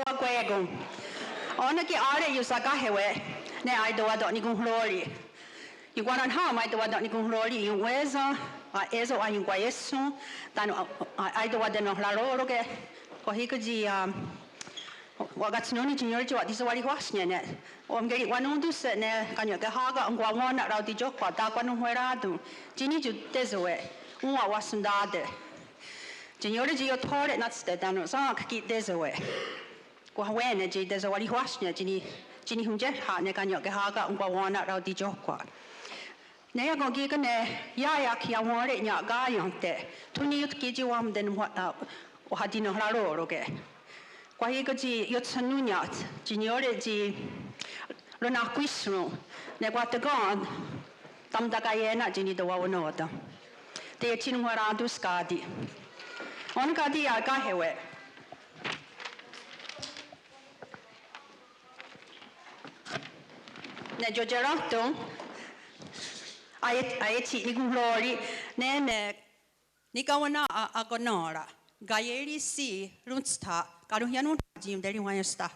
Guegon. On the art you sakahewe, ne I do a donigun glory. You want on how I do a donigun glory, you wears ezo a inguayesu, than I do a deno laroroge, or he could see what's known in your job. This is what he was in it. I'm getting one on to set ne, can you get haga and go on around the joke, but that one where I do. Ginny to this way. Uma wasn't that. Genealogy your toilet not stead down, so I keep this away. Go away, Neji, there's a what he was near Ginny who jet hat, Negan Haga, and go on out the joke. Nay, I'm going to give a yaki, I want it, your guy on there. 2 years to get you one, then what or had dinner haro, okay? Why you could see your son, genealogy, Luna Quisro, Neguata gone, Tam da Guyana, Ginny the Wawanota. They are tin where I do scadi. On Gadi, I got here. Nejo Gerato, I eat glory, Nene Nicawana Agonora, Gayeri C. Runsta, Garuhianu Jim, Daddy Waysta.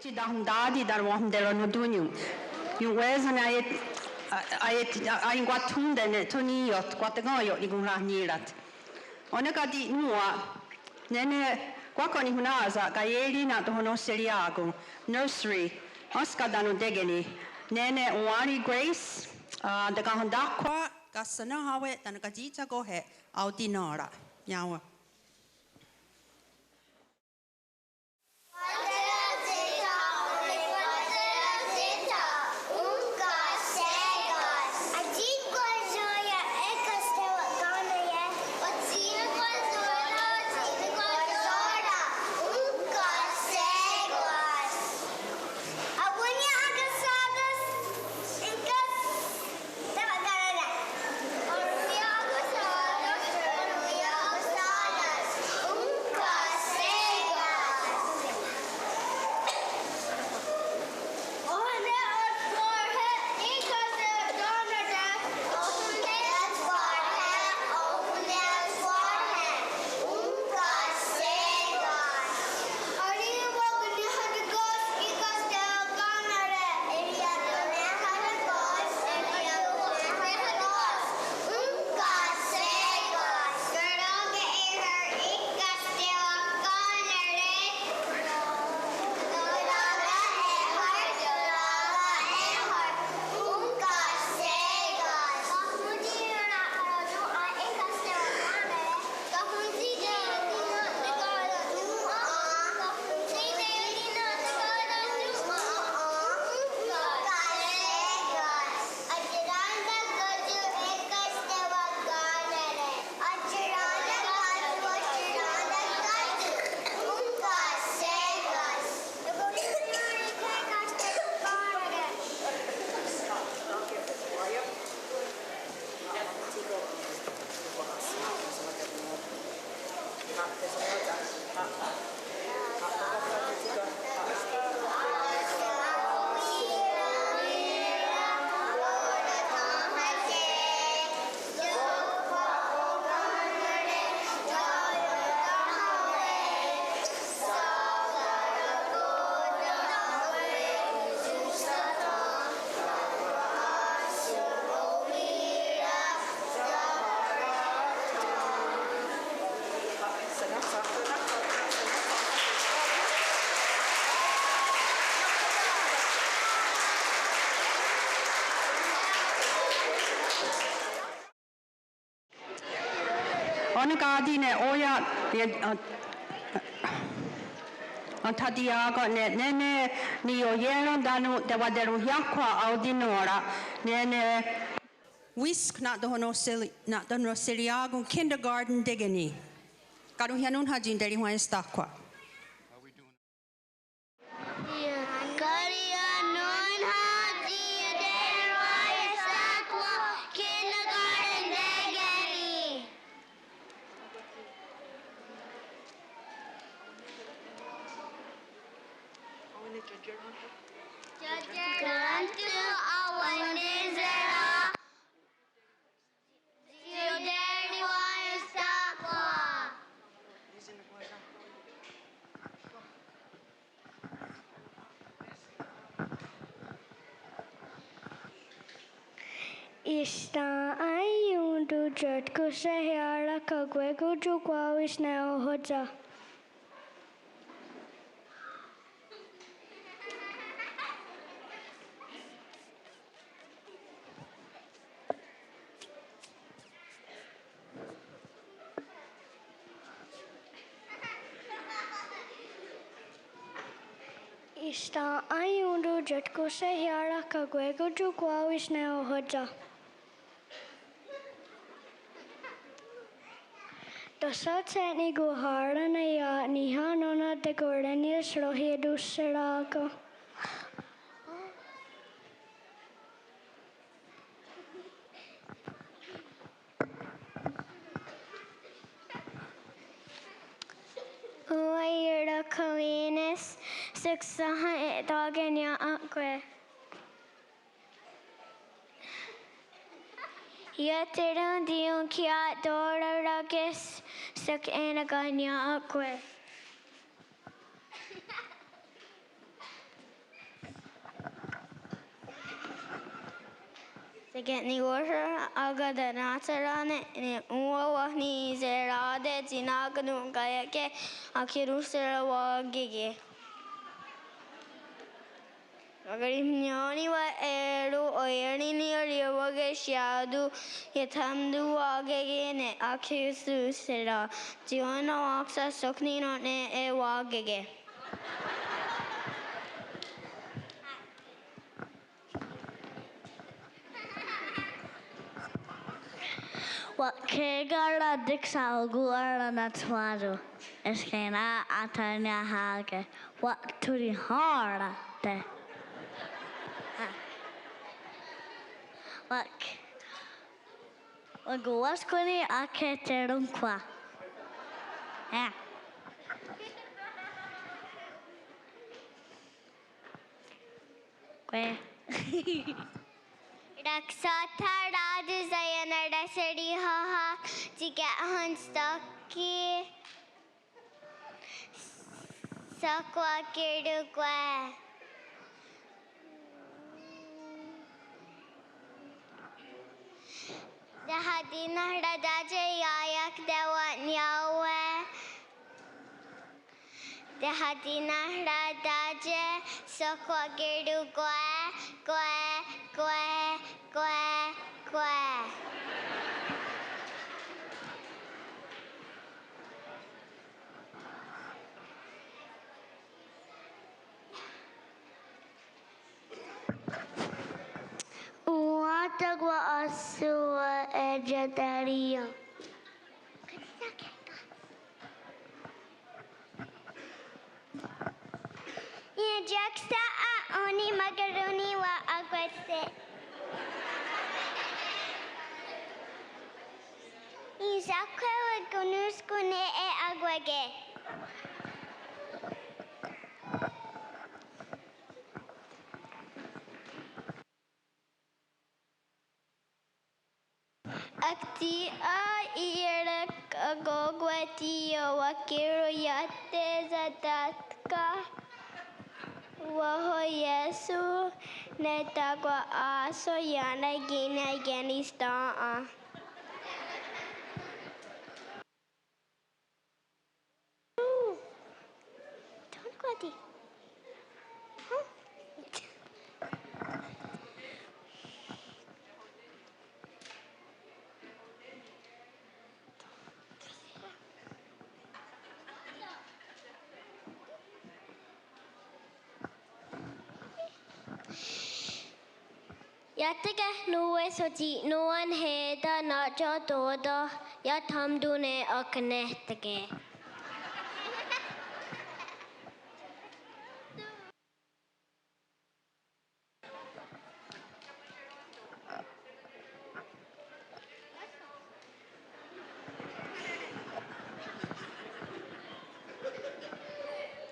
ti dahum dadi dar wahum dero no dunyu. Yung weza na ay guatunde ne toniot guatagoyo ni gunra nirat. Ona ka di nuwa nene kwakoni hunaza ka yeli na to hono seriago nursery oska danu degeni nene wani Grace de ka honda kwa ka sana hawe tan ka jita go he au dinora yawa. Ona kadine oya Tatiago nene ni oyero danu te waderu yakwa audinora nene wisk na dono siliago kindergarten digeni karu hianun hajin deri hwan stakwa. Ista ayundu jatku sehara kagwegu jukwawish na hoja. Ista ayundu jatku sehara kagwegu jukwawish na hoja. Dosa teni guhara na ya nihanona de gordenius rohiedu sirako. Uayura koenis suksaha etagenya akwe. Yetirum dium kiat doragis suk enaganya akwe. Get ni order aga the Nasarane in Uwa ni Zerade Zinaganu Gayake Akirusera wa Gigi. Agarinyaniwa Eru Oyerini Riwage Shadu Yatamdu Agene Akisu Sera Diona Oxa Soknino ne Ewagege. What Kegara Dixal Guara Natsuaru Eskena Atanya Hage. What to the hard de what goes Kuni Aketerunqua. Yeah. Where? Raksata Raj Zayana Dasari Haha Tika Hanstaki Sakwa Kirukwa The Hadina Radaja Yayak Dewa Nyawe The Hadina Radaja Sakwa Kirukwa Kwe. Watagwa Asua Ejadaria. Jacksta Oni Macaroni wa Agueste. Isakwe Gunuskune e Aguege. Akti a irak agogwati wakiro yate zatatka waho Yesu netagwa aso yana gina Afghanistan. Don't go. Yatika nuwe soti nuan heda nacha toda yatamdune aknehtake.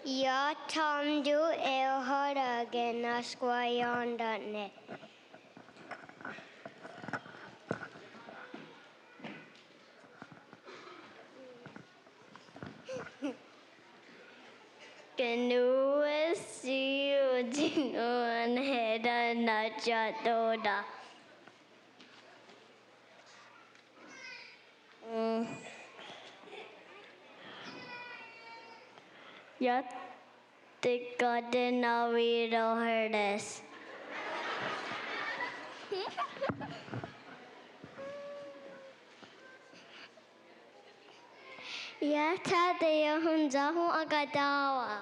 Yatamdu elharage nasquayandane. Kenua siu dinuan heda nacha toda. Yatika denaviro herdes. Yata de Yahunzahu Agadawa.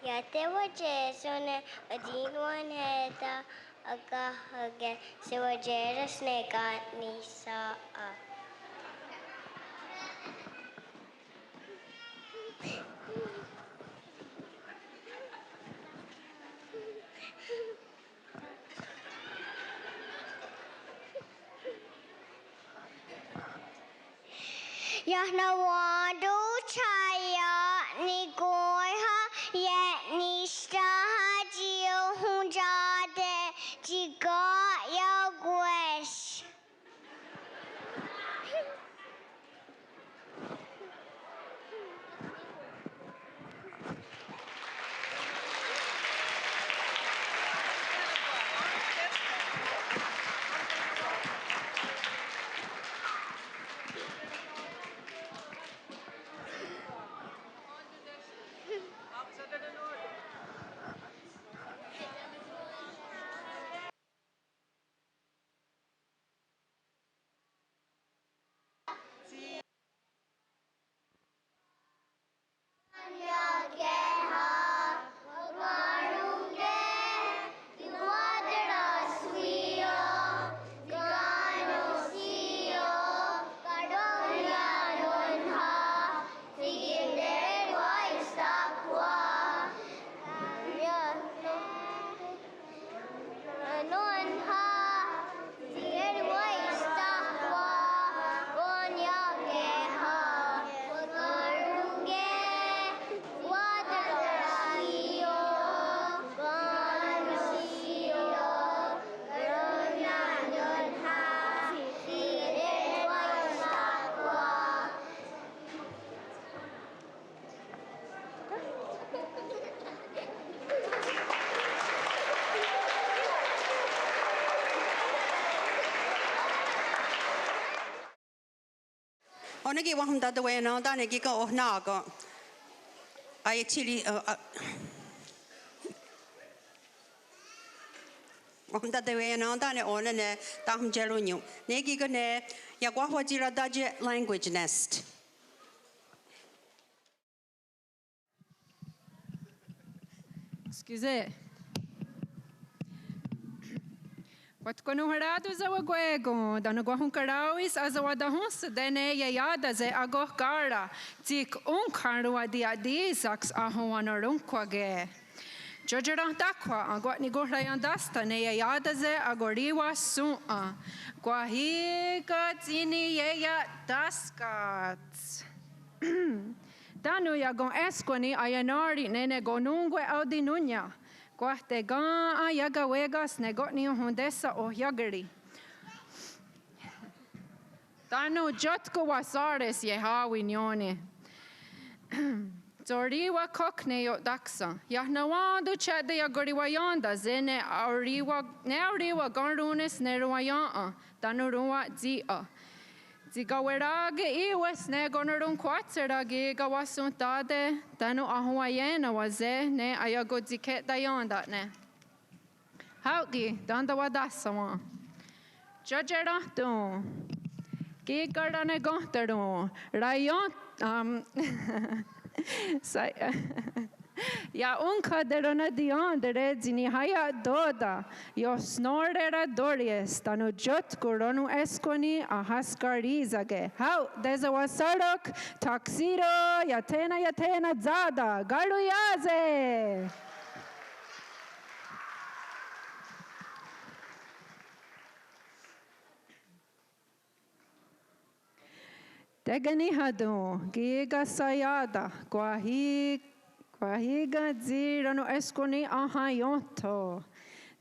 Yate waje sone adinwan heta agahage se wajera sneka nisa. Yahnawadu chaya ni goiha yet ni staha jio hunjade jiga ya gwesh. Onegi wahum da we no da ne giga o nago. I actually wahum da we no da ne ona ne da hum jelo nyu. Ne giga ne ya gwa jira da je language nest. Excusez. Wat kono harado za wagwego, da no gwahun karawis as a wadahus, dene yada ze ago kara, tik unkarwa di sax ahon or unkwage. Jojera dakwa, agwat ni gohrayan dasta, ne yada ze agoriwa sua, gwahiga zini ya daskat. Danu ya gon esquani ayanori nene gonungwe audinunya. Guate gan a yaga wegas negotni hundesa o yagari. Danu jotko wasares yehawi nyone. Zoriwa kokne yo daksa. Yahnawandu chade yagori wayanda zene auriwa ganrunes neruayan. Danu ruwa zia. Zigawerage iwes ne gonorun quatzerage gawasuntade danu ahuayena waze ne ayago ziket dayonda ne. Hauki danda wadasawa. Jajeratu. Gigarane gontaru. Rayon Ya unka derona dion dere zini haya doda yo snorera dories tanu jot kuronu esconi a haskarizage how there's a wasarok taxido yatena zada galuyaze Tegani hadu giga sayada Kwahiga zirano esconi ahayonto.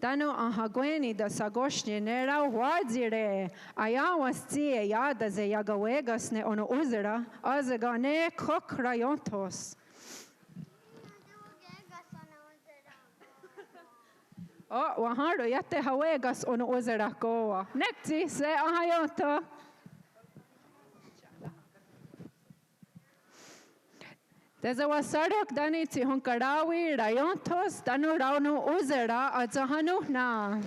Danu ahagweni da sagoshni nera wadzire. Ayawas zie yada ze yagawegas ne ono uzera. Azega ne kokrayontos. Oh, waharo yate hawegas ono uzera koa. Nekti se ahayonto. Deza wasarok dani ti hunkarawi rayontos danu raunu uzera azahanu na.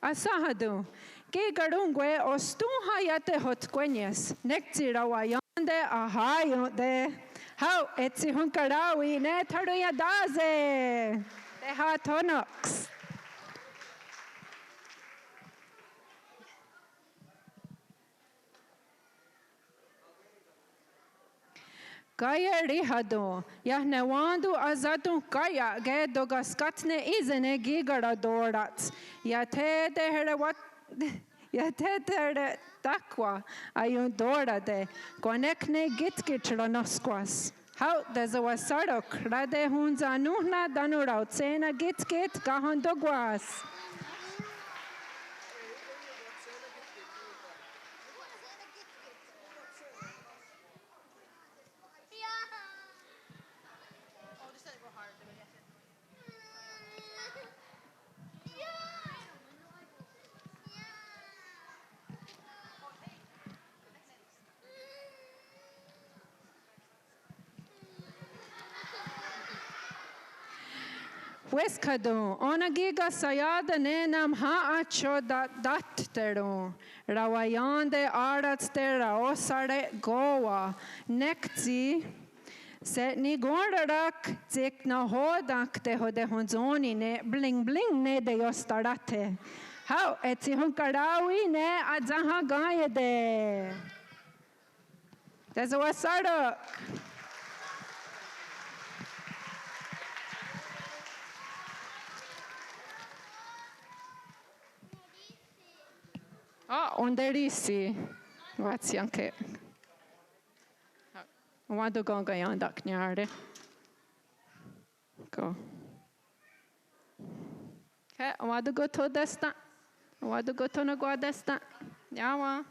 Asahadu ki garungwe ostunha yate hotquenyes nekti rawayande ahayonde how etsi hunkarawi ne taruya daze deha tonox. Kaya rihado, yahnewandu azatun kaya ge dogaskatne izene gigara dorats. Yate tere takwa ayun dorade, konekne gitkitranoskwas. How there's a wasarok, rade hunza nuhna danurautsena gitkit kahondogwas. Weskado, onagiga sayada nenam haacho datteru. Rawayande aratstera osare goa. Nekti set ni gordarak zik na hodak te hode honzoni ne bling bling ne de yostarate. How etsi hunkarawi ne adzaha gayede. There's a wasarak. Onderisi. Grazie anche. Vado con Gaianda Knyare. Go. Okay, vado go to desta. Vado go to na guadesta. Yawa.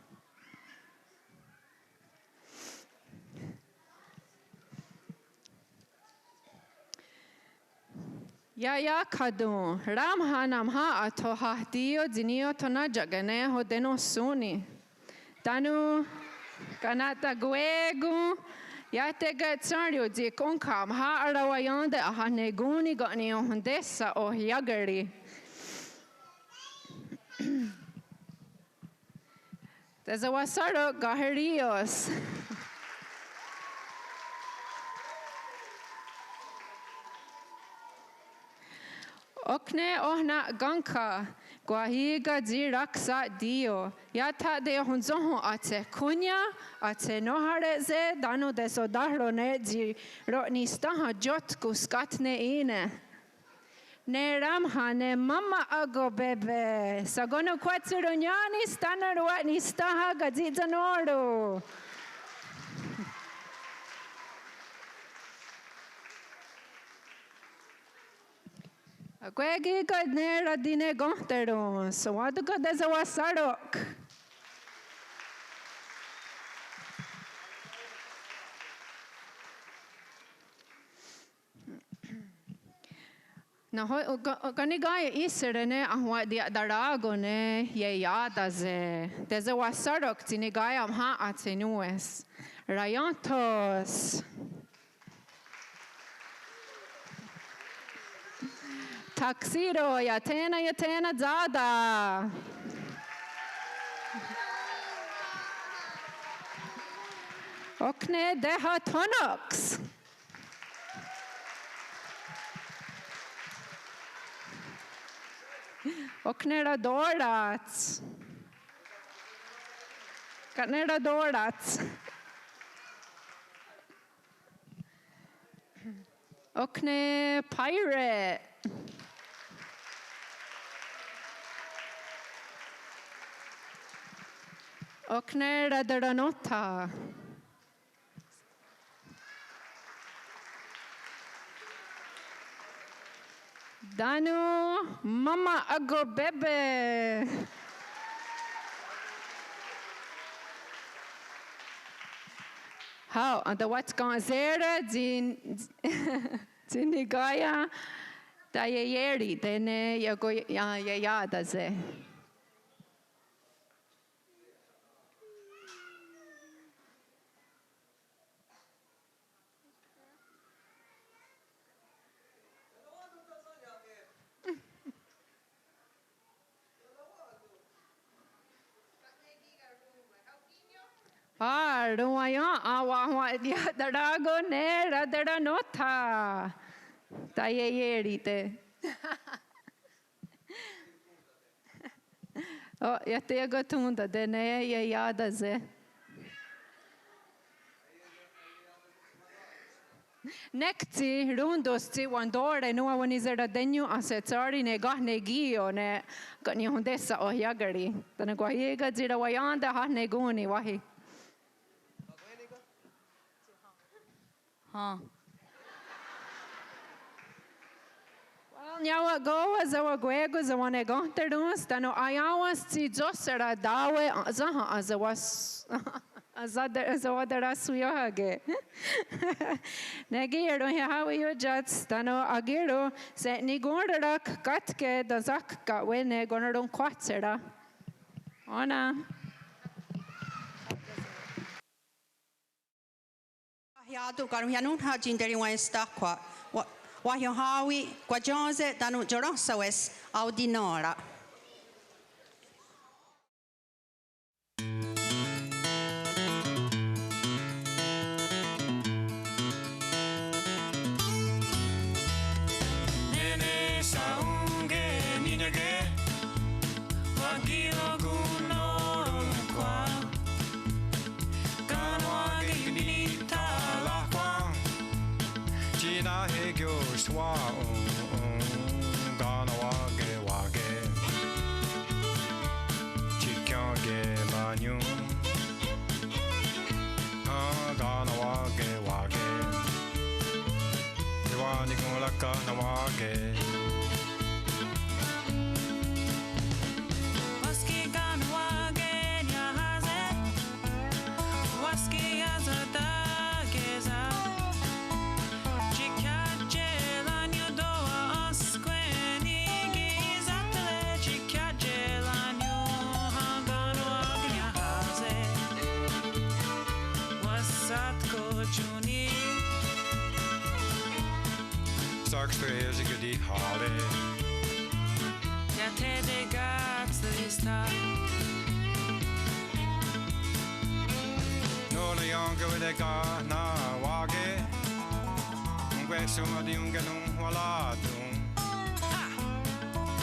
Ya kadun ram hanam ha ato hahdio dinio tona jagane ho denosuni. Tanu kanata guegu ya te gatsario di konkam ha arawayande ahaneguni gani ondessa o yagari. There's a wasaro gaharios. Okne ohna ganka guahiga di raksa dio yata de honzoho ate kunya ate nohareze dano de sodahro ne di rotnistaha jot kuskatne ine ne ramha ne mama ago bebe sagono kwatsuronyani stana rotnistaha gadzizanoro. Gwegi kadnera dine gonteron, so what do there's a wasarok? Na ganigaya iserene ahwa dia daragone ye yadaze. There's a wasarok tinigaya amha atenues. Rayantos. Taxiro, yatena zada. Okne deha tonox. Oknera dorats. Katnera dorats. Okne pirate. Okne radaranota. Danu mama ago bebe. How and the what's going zera din dinigaya da yeri dene yago ya da ze. Ruaya awa dia darago ne radara nota. Tayerite. Oh, yate gotunda dene yada ze. Nekti rundosti wandore no awanizera denyu asetzari ne gahne gio ne gani hundessa o yagari. Tana guayega zira wayanda hahne guni wahi. Well, nyawa go as our guego za one gonterus, tano ayawas ti josera dawe zaha as a was as a water suyohage. Negiro how you judge tano agiro se nigordak katke the zakka when ne gonaron quatsera. Ona. Yadu karu yanun hajin deri wan stakwa. Wahyo hawi kwa jonze danu jorosawes audinora. Nene saunge ninege wagilo gunoro kwa kanwage dinita lakwa china hegyo swa ganawage wage chikyange banyu ganawage wage Iwani kung laka nawage Waski ganawage nyahaze Waski azada geza Chikyache lanyo doa kochuni Sakströs gudi hare Ja te de gatslista Nola yonga vede ka na wage Ngwe suma di unga nung wala dung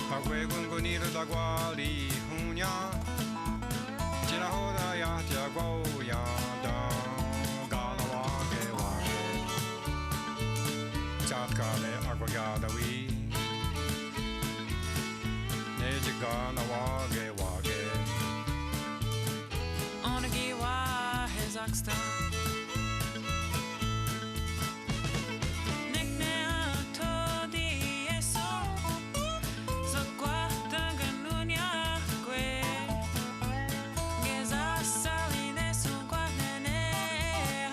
Pagwe gungo niro da gwali hunya Jina hoda ya tia gwo ya da Gana wage wage Chatkale agwa gada wi Neji gana wage wage Onagi wa hezaksta Nekne to di eso Zakwa tanganunya kwe Geza saline su kwa nene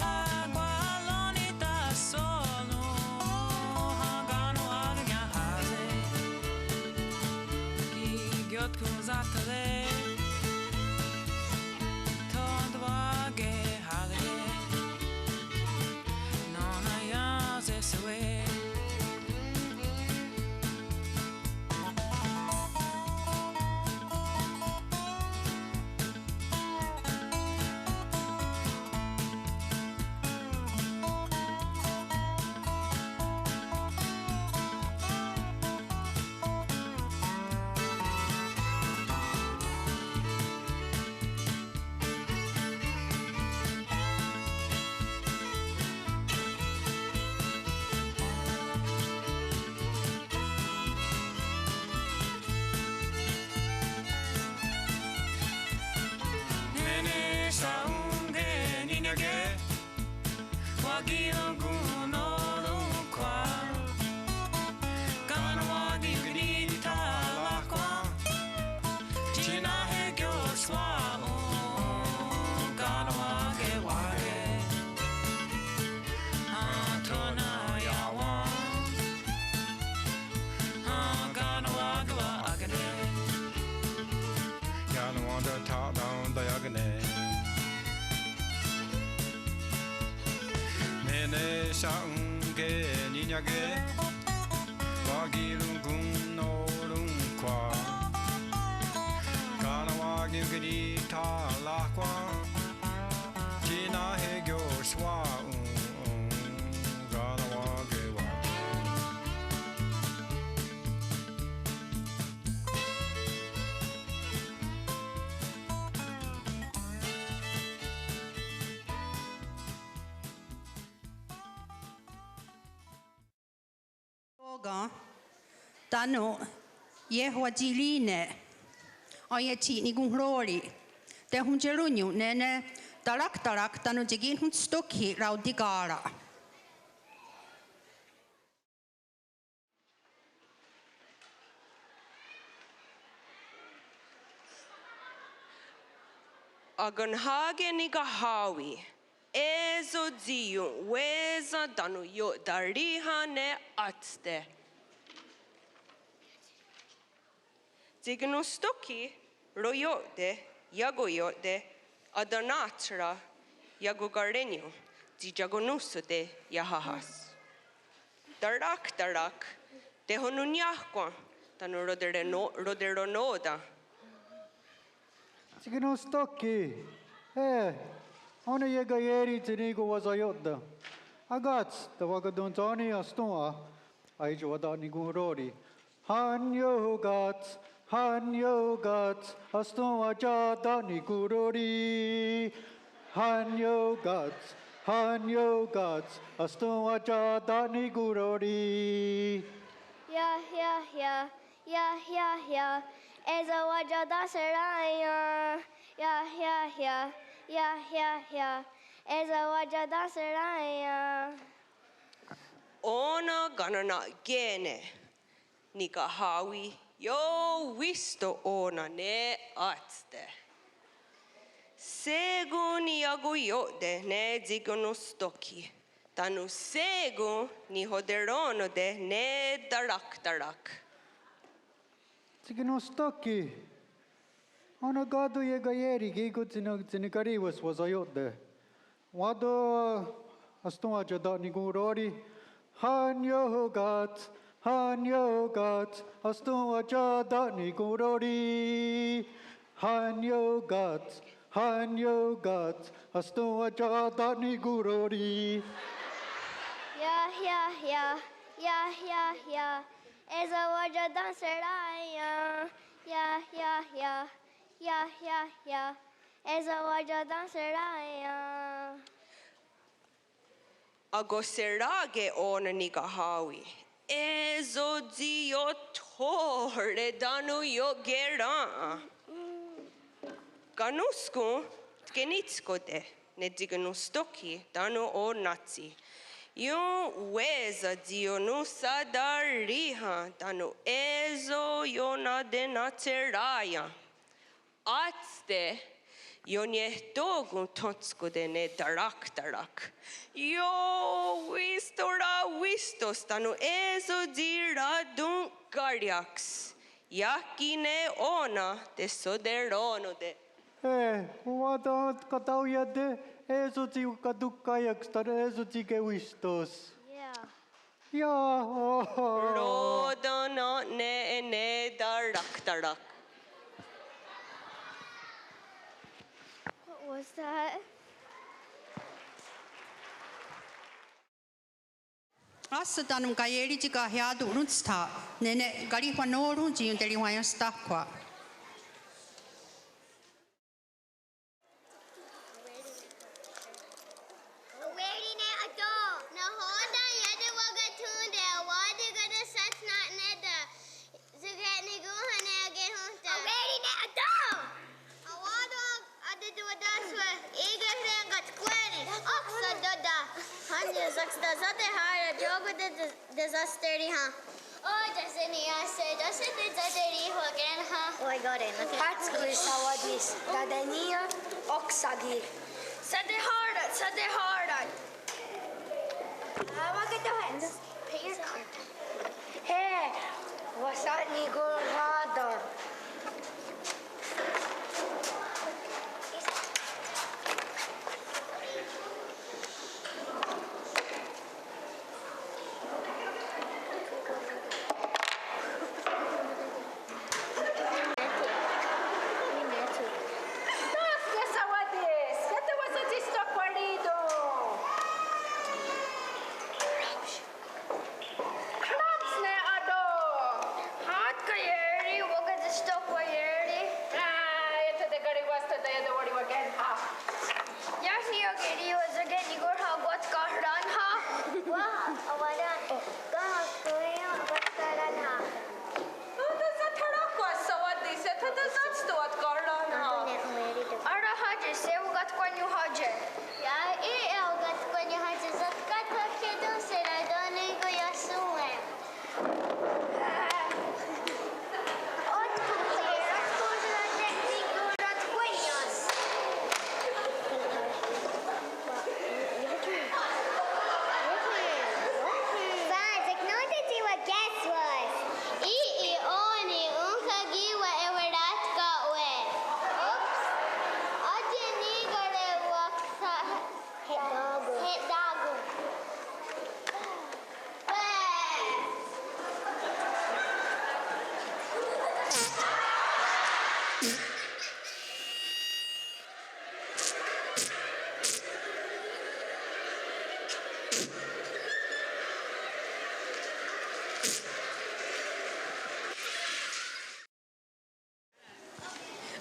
Ha kwa lonita solo Hagano agnya haze Ki gyot kuzatale Tondwage hale Nona yaze sewe Nene saunge ninyage Wagio gunoru kwa Kana wagi grita la kwa China he gyo swa o Kana wage wage Antona yawa Kana wage wa agane Yana wanda ta down dayagane Nene saunge ninyage Wagiru gun orun kwa Kana wagi gidi ta la kwa Jina he gyo swa Gana wage wage Toga tano Yehova jiline ayeti ni gungrori te hunjerunyu nene tarak tano jegin hun stokhi raudigara Agan hage ni ga hawi. Ezo ziyu weza danu yo dariha ne atste. Zignu stoki royote yagoyote adanatra yagogarenyo zijagonusote yahahas. Darak te honunyakwa tanu roderonoda. Signo stocchi. Ona yega yeri tinigo was a yoda. Agats, the Wagaduntoni Astoa, I Joda Nigurori. Han yo gats, Astoa Jada Nigurori. Han yo gats, Astoa Jada Nigurori. Ya. Eza wajada seraya. Ya. Eza wajada seraya. Ona ganana gene nika hawi yo wisto ona ne atste. Segu ni yagu yode ne zigono stoki. Tanu segu ni hoderono de ne darak. Signo stocchi. Ona gado yega yeri gigo zinikari was a yoda. Wado astua jada nigurori. Han yogat, astua jada nigurori. Han yogat, astua jada nigurori. Ya. Esa wajadan seraya. Ya. Esa wajadan seraya. Agoserage ona nigahawi. Ezo dio tore danu yo gera. Ganusku tgenitsko de nediganustoki danu o nazi. Yo weza dio nusa dariha danu ezo yona de nateraya. Atste Jonje togun totsko de ne darak. Yo wistos tanu ezo dira dun gardiaks. Yakine ona de soderono de. Wada katauya de eso ti kadukayak star eso ti ke wistos. Ja. Rodana ne darak. What was that? Assa tanum kaieri tika hiadu runsta. Nene gari whanoru jiun teri wayan stakwa. Hatskuli savadis, dadenia oksagi. Sade hardat. What get the hands? Pay your card. Hey, what's that Nigor Radar?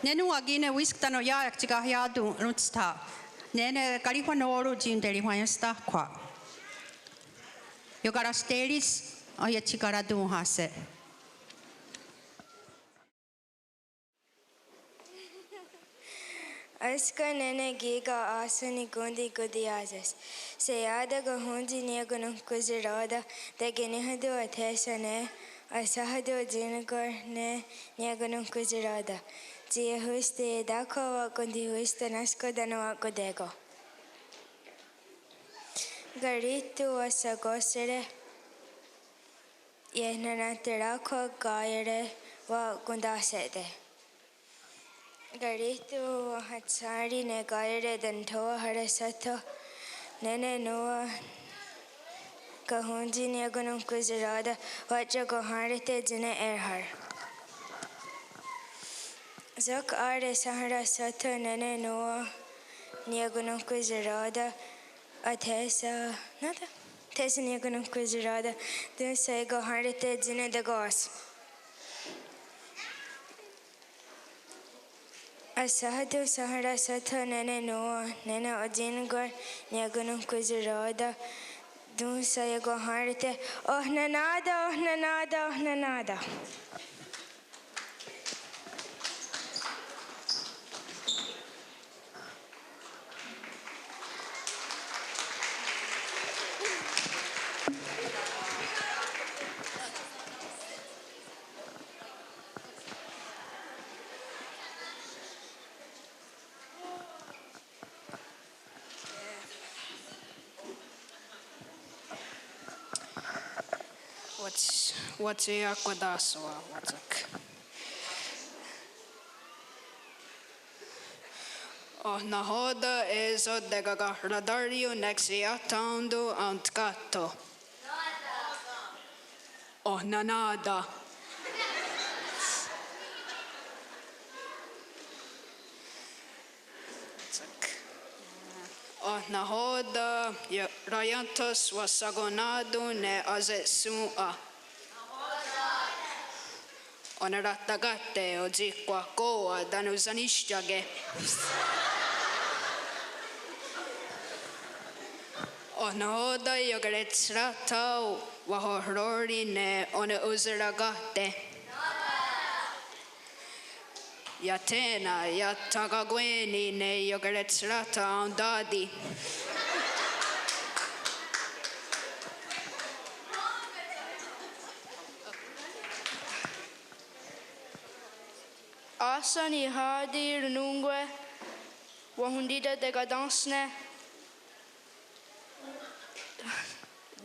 Nenu agine wiskano yaak tika hiadu runsta. Nene kariwa noru jiun teri wayan stakwa. Yokara steris oya chikara dun hase. Aska nene giga asani gundi gudiazes. Seyada gahundi niagunum kuzirada de genihadu atesane asahadu jinagor ne niagunum kuzirada. Dia huste dako gundi huste nasko danawa godego. Garitu asagosere yehnana terako gaire wa gundasede. Garitu hatsari ne gaire dantoa harasato nene noa kahunji ni agunum kuzirada wacha goharite jine erhar. Zak are sahara sata nene noa ni agunum kuzirada atesa nada. Tesa ni agunum kuzirada dun say goharite jine de gos. Asahadu sahara sata nene noa nene odingar ni agunum kuzirada dun say goharite oh nanada oh nanada oh nanada. What's your Akwadaswa? What's it? Oh, nahoda is o degaga radario nexia tando antkato. Oh, nanada. Oh, nahoda rayantos wasagonado ne azetsua. Onaratagate o zikwa koa danuzanishjage. O nahoda yogaretsrata wahorori ne ona uzeragate. Yatena yatagagweni ne yogaretsrata andadi. Asani hadi runungwe wahundida decadansne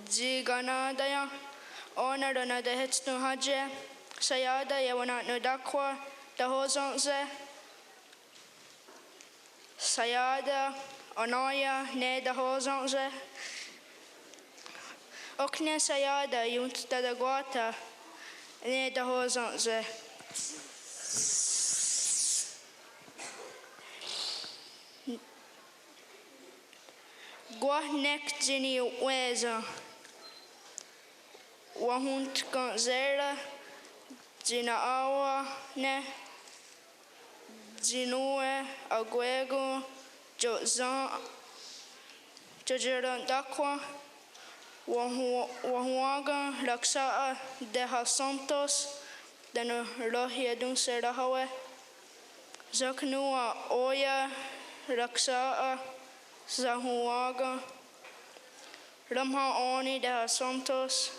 Ziganadaya onarana de hetsnu haje sayada yawanat no dakwa dahozonze sayada onaya ne dahozonze okne sayada yunt dadagwata ne dahozonze Guahnek jini weza wahunt ganzera jina awa ne jinue aguego jozan jojeran dakwa wahuaga laksaa de Santos de no rohia dun serahawe zaknua oya laksaa Zahuaga Ramha Oni de Santos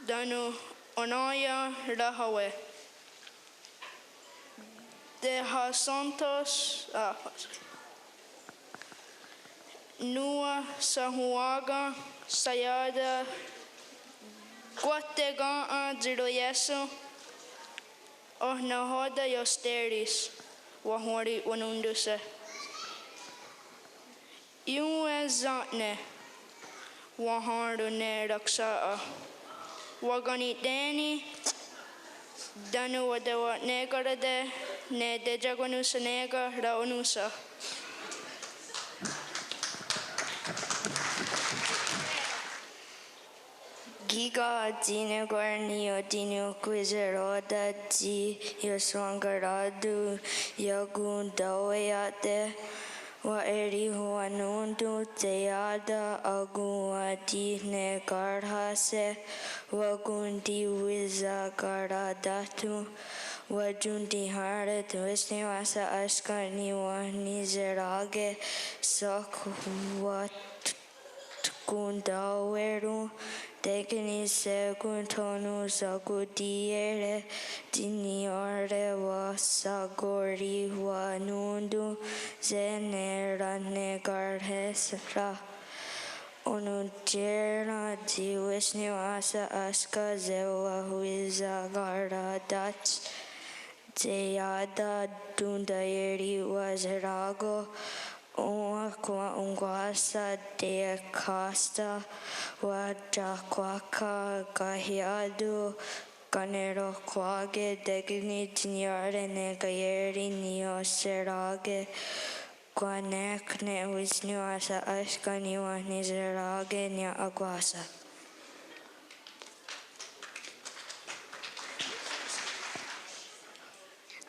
Danu Onaya Rahawe de Santos Nua Sahuaga Sayada Guategan Ziroyesu Oh Nahoda Yosteris Wahori Wanunduse Yue Zatne Wahardu ne Raksaa Wagani Dani Danu Wadewa Negarade Ne de Jaganusa Nega Raunusa Giga dine guarnio dino quizeroda di yoswangaradu yagundaoyate wa eri huanundu teada agua dine garhase wagundi wizagaradatu wajundi haret wisniwasa askani wanizerage sakwat kundaweru Dekini seguntonu sagudiere diniore wasagori wanundu zenera negarhesra onujera diwisniwasa aska zewa huizagara dats Zeyada dundayeri wazerago Kwa ungwasa de costa wa jaquaka gahiadu ganero quage degni tignare ne gayeri nio serage guanek ne wisnuasa ashkaniwa nizerage nia aguasa.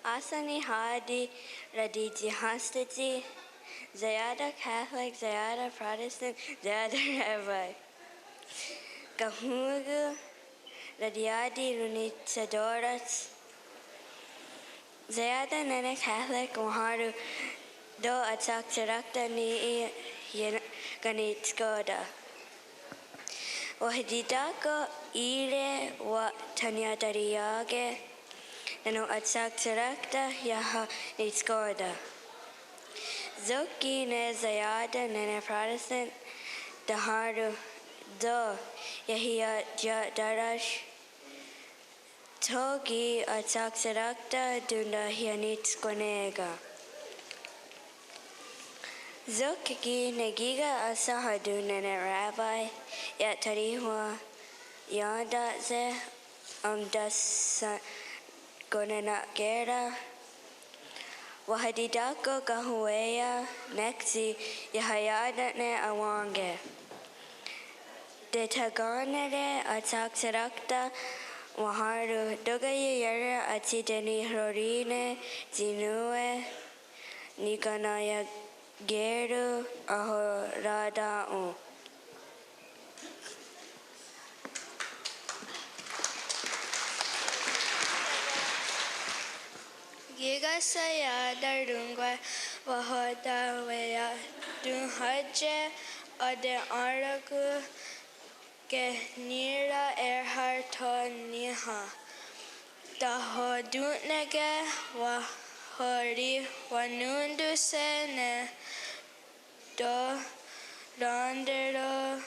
Asani hadi raditi hastati Zayada Catholic, Zayada Protestant, Zayada Rabbi. Kahugu, Radiadi Runitsadorat. Zayada Nene Catholic, Waharu, Do Atak Tarakta Ni Ganit Skoda. Wahididako Ire wa Tanyadariage, Nano Atak Tarakta Yaha Nitskoda. Zoki ne Zayada nene Protestant Daharu do Yahia Darash Togi Ataksarakta Dunda Hianit Konega Zoki Negiga Asahadu nene Rabbi Yatarihua Yanda Ze Das Gonena Gera Wahadidako Gahuea Nexi Yahayada ne Awange. De Taganere Ataksarakta Waharu Dogaya Yara Atideni Horine Zinue Nikanaya Geru Ahorada U. Giga sayada rungwa wahoda wea dunhaje ade araku ke nira erharto niha. Da hodunege wa hori wanundu sene do randero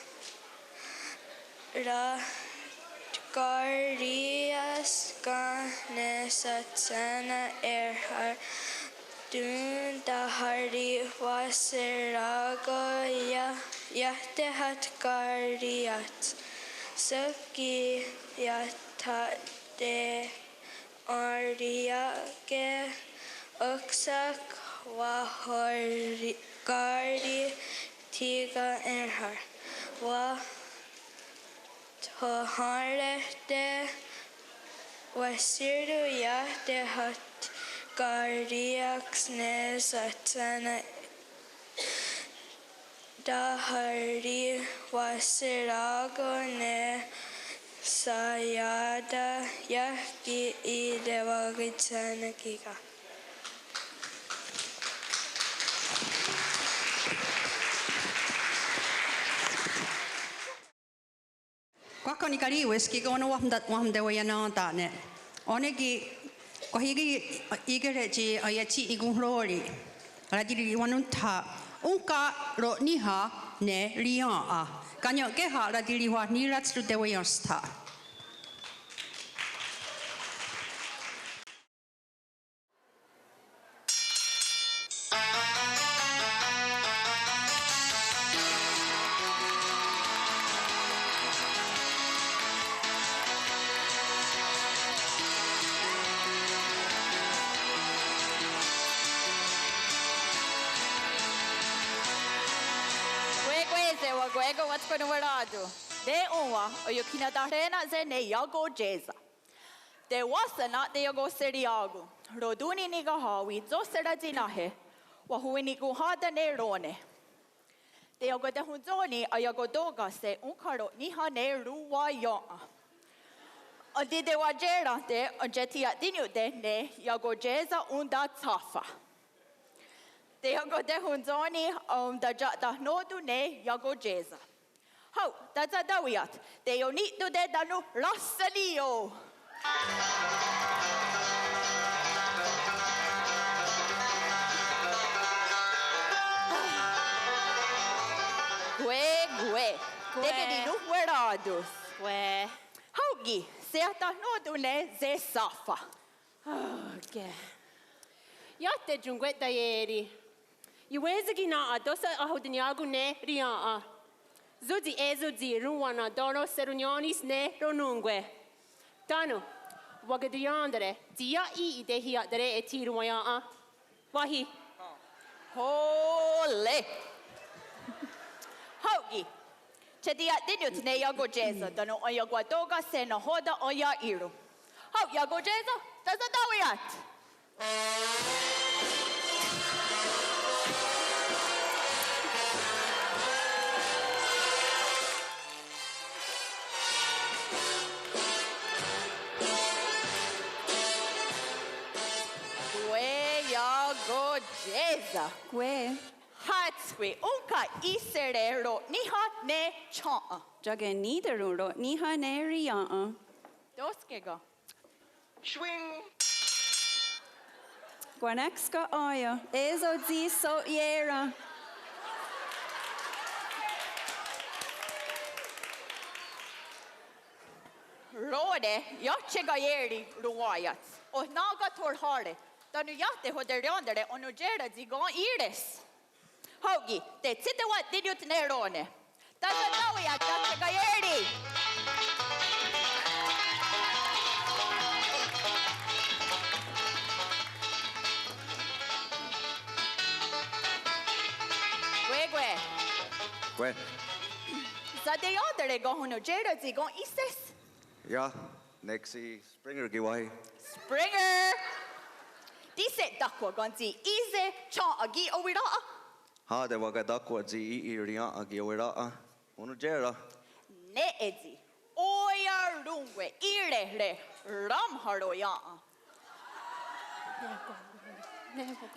ra Garias gane satsana erhar dun dahari wasirago yahdehat gariat suki yata de ariage uksak wahori gari tiga erhar wa Tohare de Wasiru ya de hat Gardiax ne satana Dahari Wasirago ne Sayada Yaki Idevagitsana Kika. Kwaka ni kariwes ki kono wahmda wayana ta ne. Onegi kohigi igere ji ayati igunglori. Radiri wanunta unka ro niha ne lian a. Kanyo ke ha radiri wa ni ratslu de wayansta. Gwego what's going to de unwa o yukina darena ze ne yago jeza de wasana de yago seriago roduni ni ga hawi zo sera dinahe wa huini ku hada ne rone de yago de hunzoni a yago doga se unkaro ni ha ne ruwa yo a de wajera de jetia dinu de ne yago jeza unda tafa de yago de hunzoni da jata nodu ne yago jeza. How, that's a dawiat. De yonito de danu rasalio. Gue. Dege di nu werados. Gue. Haugi, seata nodu ne ze safa. Okay. Jatte giunguetta ieri. Iwezi gina a dosa a hodinyagu ne ria a. Zudi ezudi ruwana dono serunionis ne ronungue. Tano, wagadiandere, dia I idehia dere e tiruaya a. Wahi. Holy. Hogi. Chedia dinut ne yago jeza dano oyagwa doga se na hoda oya iru. How yago jeza? Does it dawiyat? Jeza. Gwe. Hatswe unka iserero niha ne chaa. Jage nideruro niha ne ria. Doskega. Swing. Gwanexka aya. Ezo zi so yera. Rode yachega yeri ruayat. O naga torhare. Danu yate hoderiandere onugera zigon iris. Hogi, te sitte wat didut nerone. Danu nawiyat yachega yeri. Gwe. Zadeyandere gohunugera zigon isis. Ja, Nexi Springer giwai. Springer. Dice dakwa ganzi ize cha agi owira. Ha de waga dakwa zi I ria agi owira. Onugera. Ne ezi. Oya rungwe ire re ram haroya.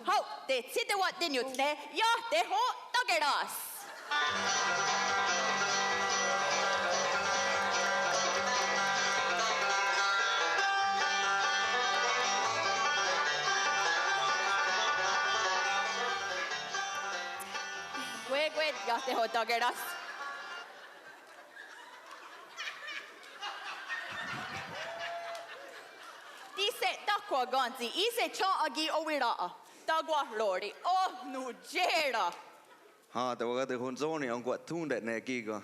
Ho, te sitte wat dinut ne ya te ho dageras. Gwe ya te ho dageras. Dice dakwa ganzi ise cha agi owira. Dagwa lori oh nugera. Ha de waga de hunzoni angwa tunde ne giga.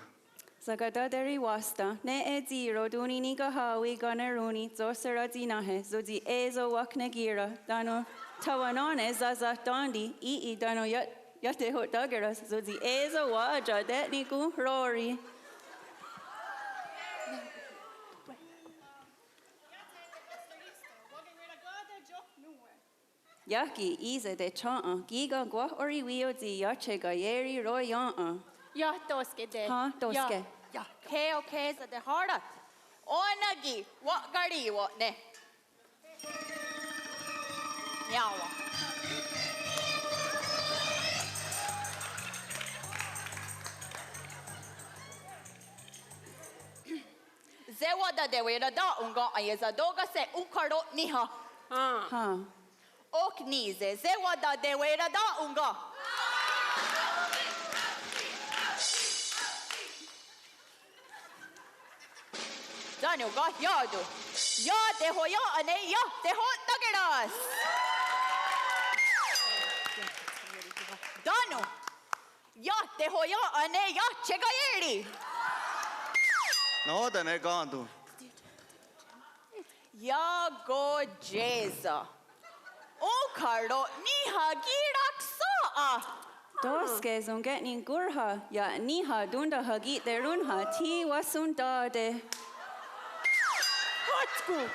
Zagadaderi wasta. Ne ezi roduni niga hawi ganeruni zosera zinahe. Zodi ezo wakne gira. Dano tawanone zaza dondi. I dano yate ho dageras. Zodi ezo waja detniku rori. Yaki ize de chaa giga gwa ori wio di yache gayeri roya. Ja, doske de. Ha doske. Ja, keo kesa de hardat. Onagi wat gari wat ne. Nyawa. Zewa da dewera da unga ayeza doga se unkaro niha. Ha. Ok nize zewa da dewera da unga. Daniel ga yadu. Ya te ho ya ane ya te ho dageras. Daniel. Ya te ho ya ane ya chegayeri. No de ne gandu. Ya go jeza. Onkaro niha giraksa. Doske zunget nin gurha. Ya niha dunda hagit de runha ti wasundade. Hatsku.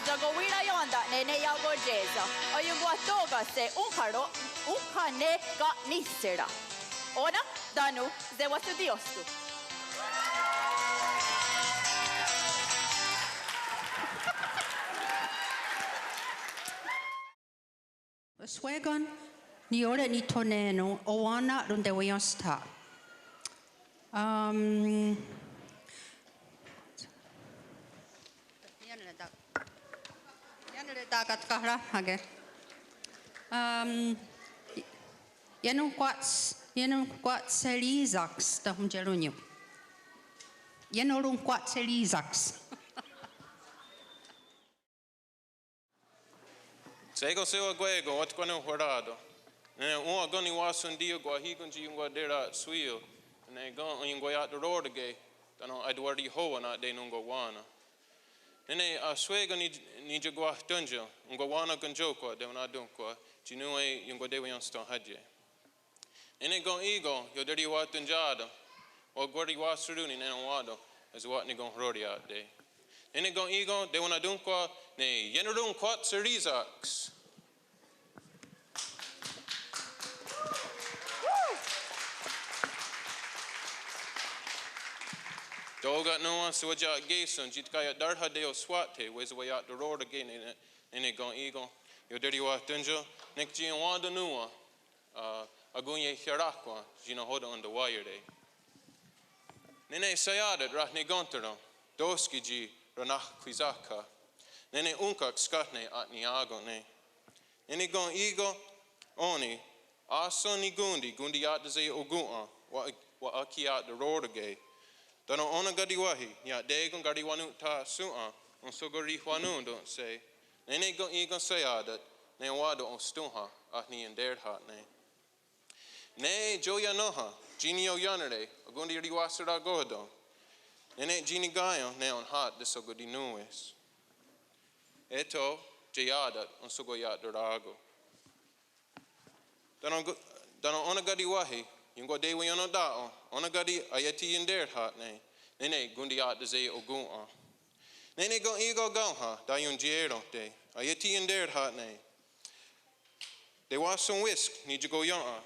Jago wira yonda nene yago jeza. Oyugwa toga se unkaro unkane ga nisera. Ona danu ze wasu diostu. Swegon ni ora ni toneno oana runde wiosta. Dagat kahra hage. Yenun quat serizax da humgerunio. Yenurun quat serizax. Sego sewa guego, what quano horado. Uma goni wasun dio guahigunji guadera suio, and they go in guayat the road again. Dano Edwardi Hoana de Nungo Wana. Nene a swego ni jagua dunjo, Ungawana Gunjoko, de Unadunqua, Jinue Yungodewian Stone Hadje. Nene go ego, Yoderi Watunjada, or Gordi Wasruni Nenawado, as what Nigon Rodia day. Nene go ego, de Unadunqua, ne Yenurun Quat Serizax. Doga no one so ja gason jitkaya darha deo swate was way out the road again in it gone eagle yo dirty wa tunjo next ji wanda nuwa agunye hirakwa jino hoda on the wire day nene sayada rahne gontero doski ji ranach kwizaka nene unkak skatne at niago ne nene gone eagle oni asoni gundi at the zay ogunwa wa aki out the road again. Dano ona gadi wahi, ya degon gadi wanu ta su'a, on sogori wanu don't say. Nene go egon sayadat, ne wado on stunha, ahni en derhat ne. Ne joya noha, gini o yanere, agundi riwasura godo. Nene gini gayo, ne on hat de sogodi nues. Eto, jayadat, on sogoyat dorago. Dano ona gadi wahi, Yungo de wiono dao, onagadi ayeti in der hat ne, nene gundiat de ze ogun. Nene go ego gonha, da yun giero de, ayeti in der hat ne. De was some whisk, ni jago yon.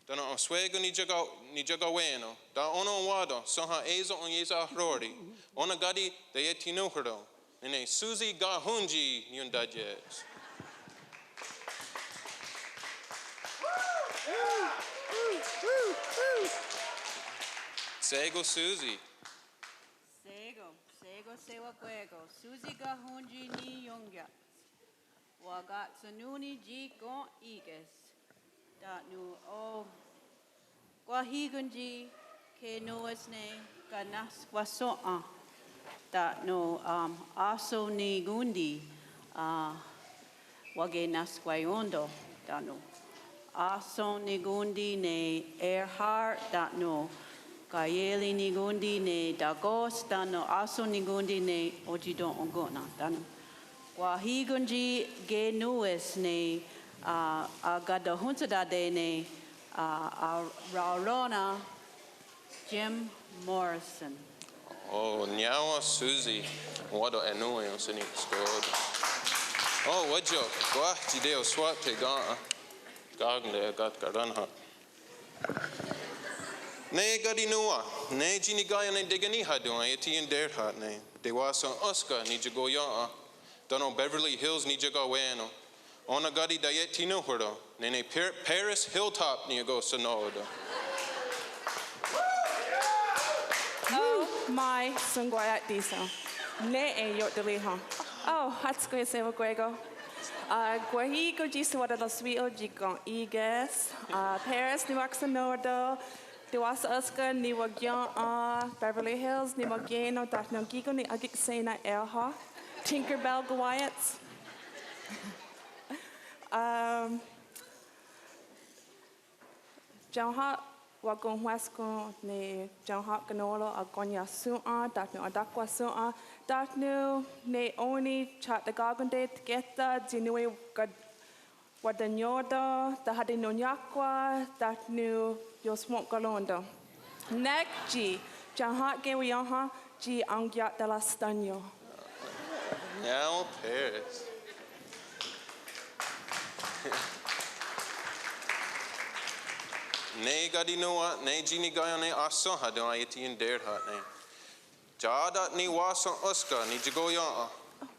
Dana on swego ni jago weno, da ono wado, soha ezo on yeza rori, onagadi de yeti nuhero, nene Suzy Gahunji yun dajes. Sego Suzy. Sego sewa kwego. Suzy Gahunji ni yongya. Wagat sanuni ji gon iges. Dat nu o Guahigunji ke noesne ganas wasoa. Dat no aso ni gundi wage nasquayondo. Dat no aso ni gundi ne Erhard. Dat no Kayeli nigundi ne dagos dano aso nigundi ne ojidon ongona dano. Wahigunji ge nues ne agada huntada de ne Raurona Jim Morrison. Oh, nyawa Suzy, wado enue on sini scored. Oh, wajo, gwa jideo swat te gagne gat garanha. Ne gadi nuwa, ne jini gaya ne digani hadua, yeti in der hat ne. De wason Oscar ni jagoya, dono Beverly Hills ni jagaweno. Ona gadi dayeti no hurdo, ne Paris Hilltop ni go sonoda. Oh my sungwayat disa. Ne e yot deliha. Oh, hatskwe sewa gwego. Gwahi go jisa wada la suio jikon iges. Paris ni waxanodo. De was Oscar ni wagyan Beverly Hills ni wageno dat no gigo ni agik sena Erha. Tinkerbell Gwyats. Jauha wagon huasco ne jauha canolo agonya su'a dat no adakwa su'a dat no ne oni chat the gagonde geta jinue gad wadanyoda da hade no nyakwa dat no yo smok galondo. Nek ji jauha ge wiyaha ji angyat de la stagno. Now Paris. Ne gadi noa, ne jini gaya ne aso hado ayeti in der hat ne. Jada ni wason Oscar ni jagoya.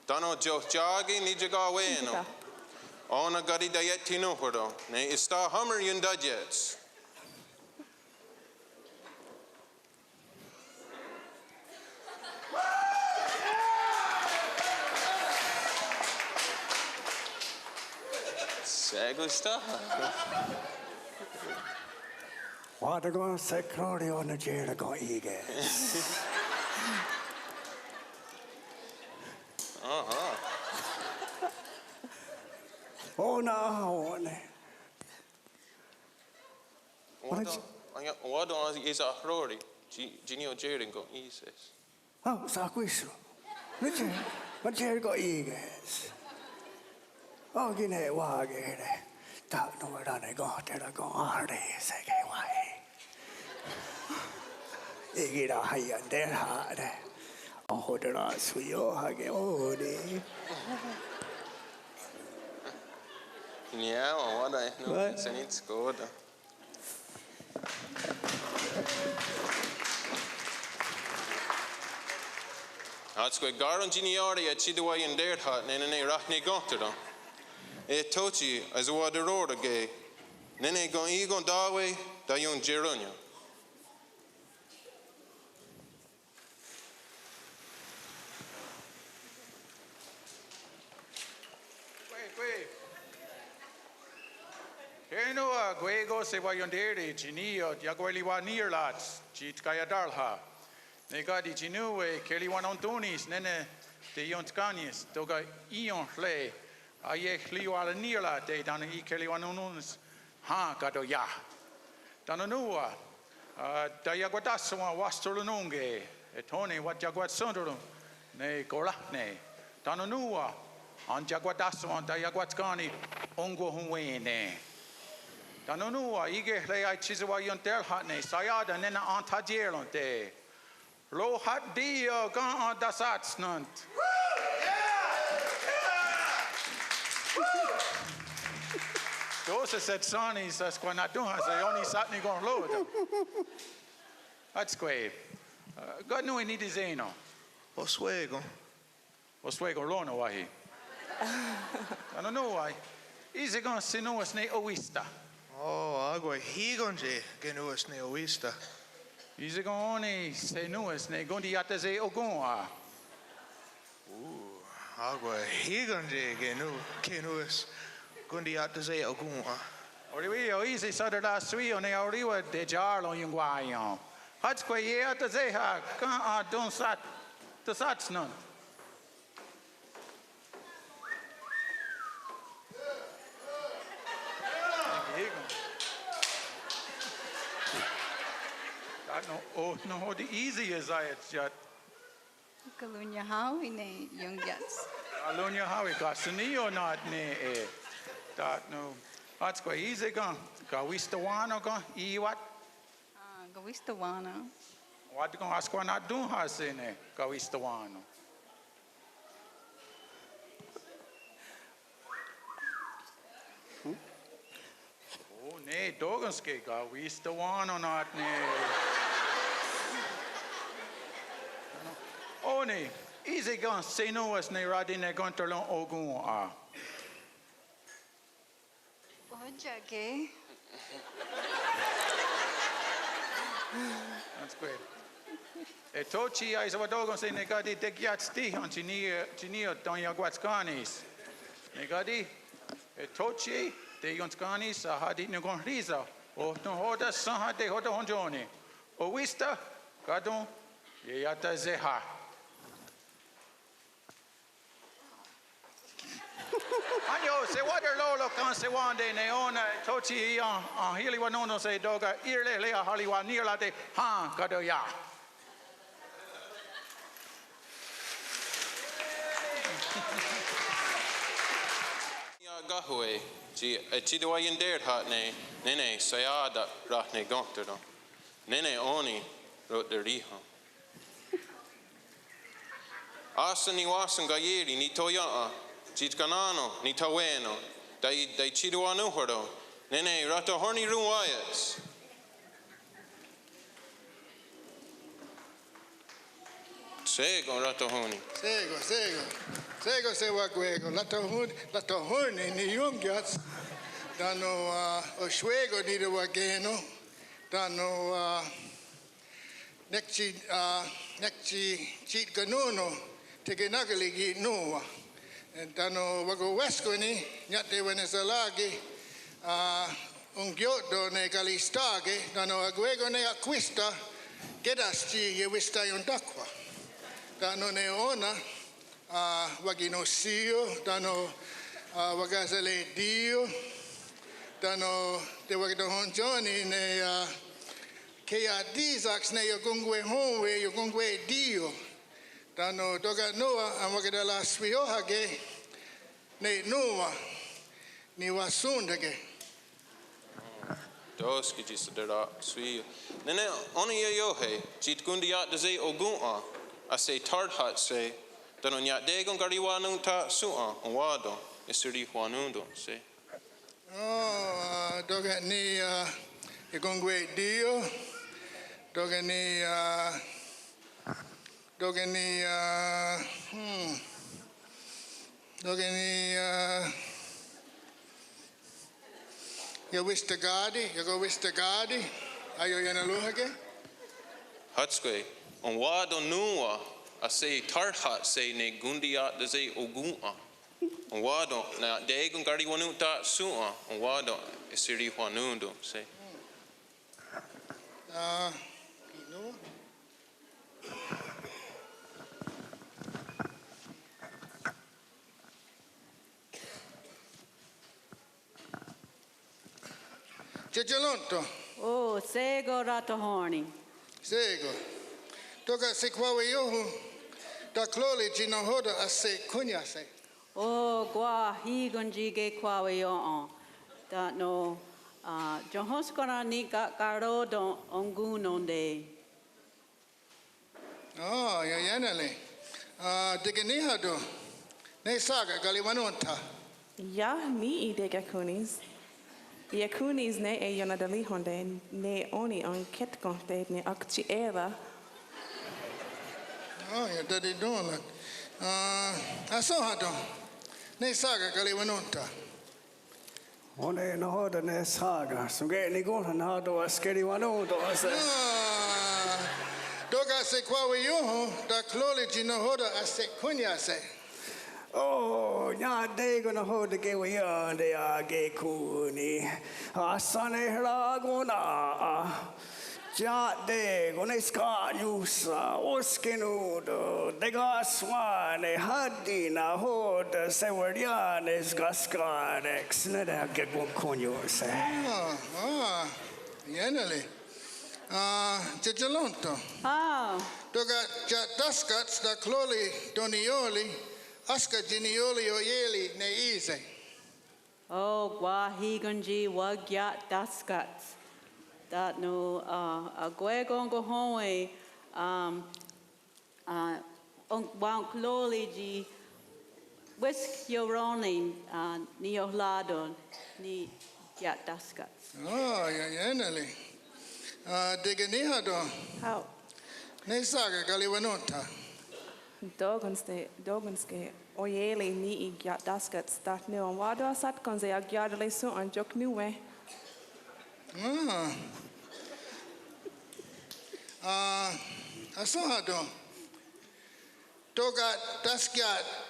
Dano jo jagi ni jagaweno. Ona gadi dayeti no hodo. Ne ista hummer yun dajets. me gusta. Wadagon secretary on the chair go ige. Oh no, What is a Rory? Genio Jeringo, he says. Oh, Saquisro. What chair go eagles? Oh, Guinea Wagger. Don't know what I got there. I go all day. Say, why? They get a high and their hard. Oh, they're not sweet. Oh, I get old. Yeah, what I know. It's an it's good. Als ik garan geniari a chidwa in der hat nene rachne gontera. E tochi as wa de roda ge. Nene gon igon dawe da yon jeronya. Kenua guego se va yondere ginio diagueli wa nirlats chit kaya darha. Negadi ginue keli wan ontunis nene de yonskanis toga ion hle aye hliwa nirla de dan I keli wan onus ha gado ya. Dananua da yaguataswa wastolununge etone wat yaguat sondolun ne golahne. Dananua an jaguataswa da yaguatskani ongo hunwene. Danonua ige hlei chizawa yontel hatne sayada nena antajerlonte. Lo hat dio gan dasatsnant. Those said sanis as quanatuha se oni satni gon load. That's quave. God no need zeno. Oswego lono wahi. Danonua Easy gon sinuas ne oista. Oh, agua higonje genuas neoista. Easy gon oni sinuas ne gondiata ze ogonwa. Agua higonje genuas gondiata ze ogonwa. Oriwe easy sadada sui on oriwa de jarlo yungwayon. Hats kwa yeata ze ha kan don sat to satsnon. No, the easy as I had shut. Kalunya Howie ne young gets. Alunya Howie got Suni or not ne that no. That's quite easy gone. Gawistawana gone. What? Gawistawana. What going ask one not doing has in it? Gawistawana. Oh, ne, Doganske, Gawistawana not ne. Oni, easy gun, say no as ne radine gonterlon ogun a. Ojage. That's great. E tochi ai savadogon say negadi degiatsti on chinio don yaguatskanis. Negadi e tochi de yonskanis a hadi negon riza. O no hoda saha de hoda honjoni. O wista gadon yata zeha. Anyo se water lolo kan se wande ne ona tochi on hili wanono se doga irle le haliwa nirla de ha gado ya. Ja gahue ci do in der hat ne sayada rahne gonter ne oni rot der riha. Asani wasan gayeri ni toya Chit canano, ni taweno, dai chiduanu hordo, nene rato horny ruayas. Sego rato horny. Sego se waguego, lato horny ni yungyats, dano oswego ni de wageno, dano nekchi chit ganuno, tegenagaligi noa. Tano wago weskoni nyate Venezuelagi un ghiotto ne calistaghe, dano aguego ne acquista, che dasti ye vista yon d'acqua. Dano ne ona, wagino sio, dano wagasele dio, dano te wagino honjoni ne che a disax ne yogungue honwe, yogungue dio. Dano doga noa, amagadala swiohage, ne noa, ni wasundage. Dos ki jis dera sui. Nene oni yo he jit gundiat de ze ogun a se tardhat se dan nya de gon gariwa nun ta su on wado isuri huanundo se. Oh, doga ni yogungue dio, doga ni Dogani, you wish the Gadi, you go wish the Gadi, are you in a luhage? Hatskwe, on wado nuwa, a say tarhat say ne gundiat de ze ogun on wado, na degun gari wanuta su'a, on wado, isiri huanundo say. Cicilonto. Oh, sego rato horny. Sego. Toga se kwawe yohu, da kloli jino hoda a se kunya se. Oh, gua higunji ge kwawe yo on. Da no, johos kora ni karo don ongu nonde. Oh, ya yanale. Digeniha do. Ne saga galiwanunta. Ja, mi idega kunis. Ja kunis ne e yonadali honde ne oni on ketkonte ne akci era. Oh, ya daddy dola. Asohado. Ne saga galiwanunta. One no hoda ne saga. Suge ni gona na do askeri wanundo ase. Doga se kwawe yoho da kloli jino hoda ase kunya se. Oh, nya de gonna hold the gay way on the gay kuni. Asane ragona. Ja de gonna ska yusa oskenudo. De gaswane hadina hold sewarianes gaskarex. Neda get one conyo say. Yanele. Cicilonto. Doga jataskats da kloli donioli. Aska ginioli oyeli ne easy. Oh, gua higunji wagyat daskats. That no, aguegongo hoe, wan kloliji, whisk yoroni, neolado, ni gyat daskats. Oh, yanele. Diganihado. How? Ne saga galiwanota. Doganske oyeli ni I gyat daskats dat nu on wado asat konze a gyadale su on jok nuwe. Asohado. Toga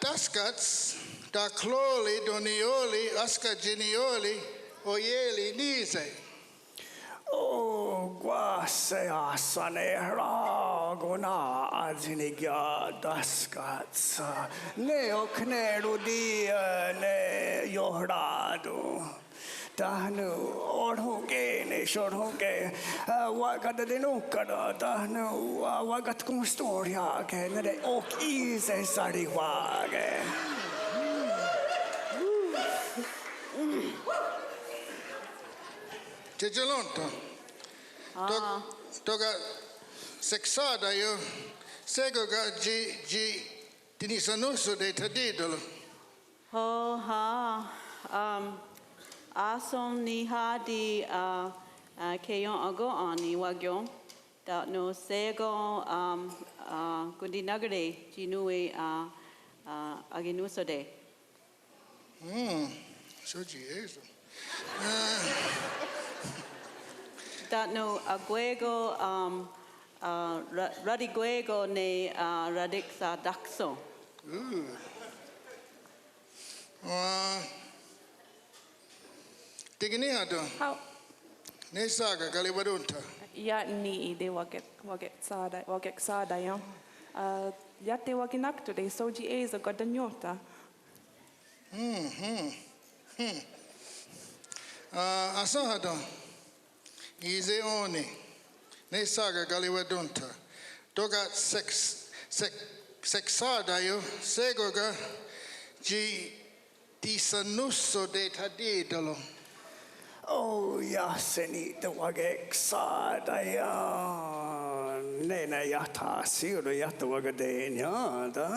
daskats da kloli donioli aska ginioli oyeli nise. Oh, guase asane ragona azinigia daskats. Neo kneru dia ne yohrado. Tahnu orhuge ne shorhuge. Wagat de nukada tahnu wagat kum storia ke ne ok ise sari wage. Cicilonto. Toga sexada io sego ga gi tinisanuso de tadidolo. Ho ha asom ni ha di keyon ago ani wagyon da no sego kundi nagare jinue aginuso de. Soji eso. That no aguego radiguego ne radixa daxo. Tigini hado. How? Nesaga Galiwadunta. Ja ni det waget sada ja. Ja te waginaktu de soji eza godanyota. Asahado. Ize oni. Nesaga Galiwadunta. Doga sexada yo segoga ji disanusso de tadidalo. Oh, jäseni tuoge saadaja. Nene jahtaa siudu jahtuaga teen jaada.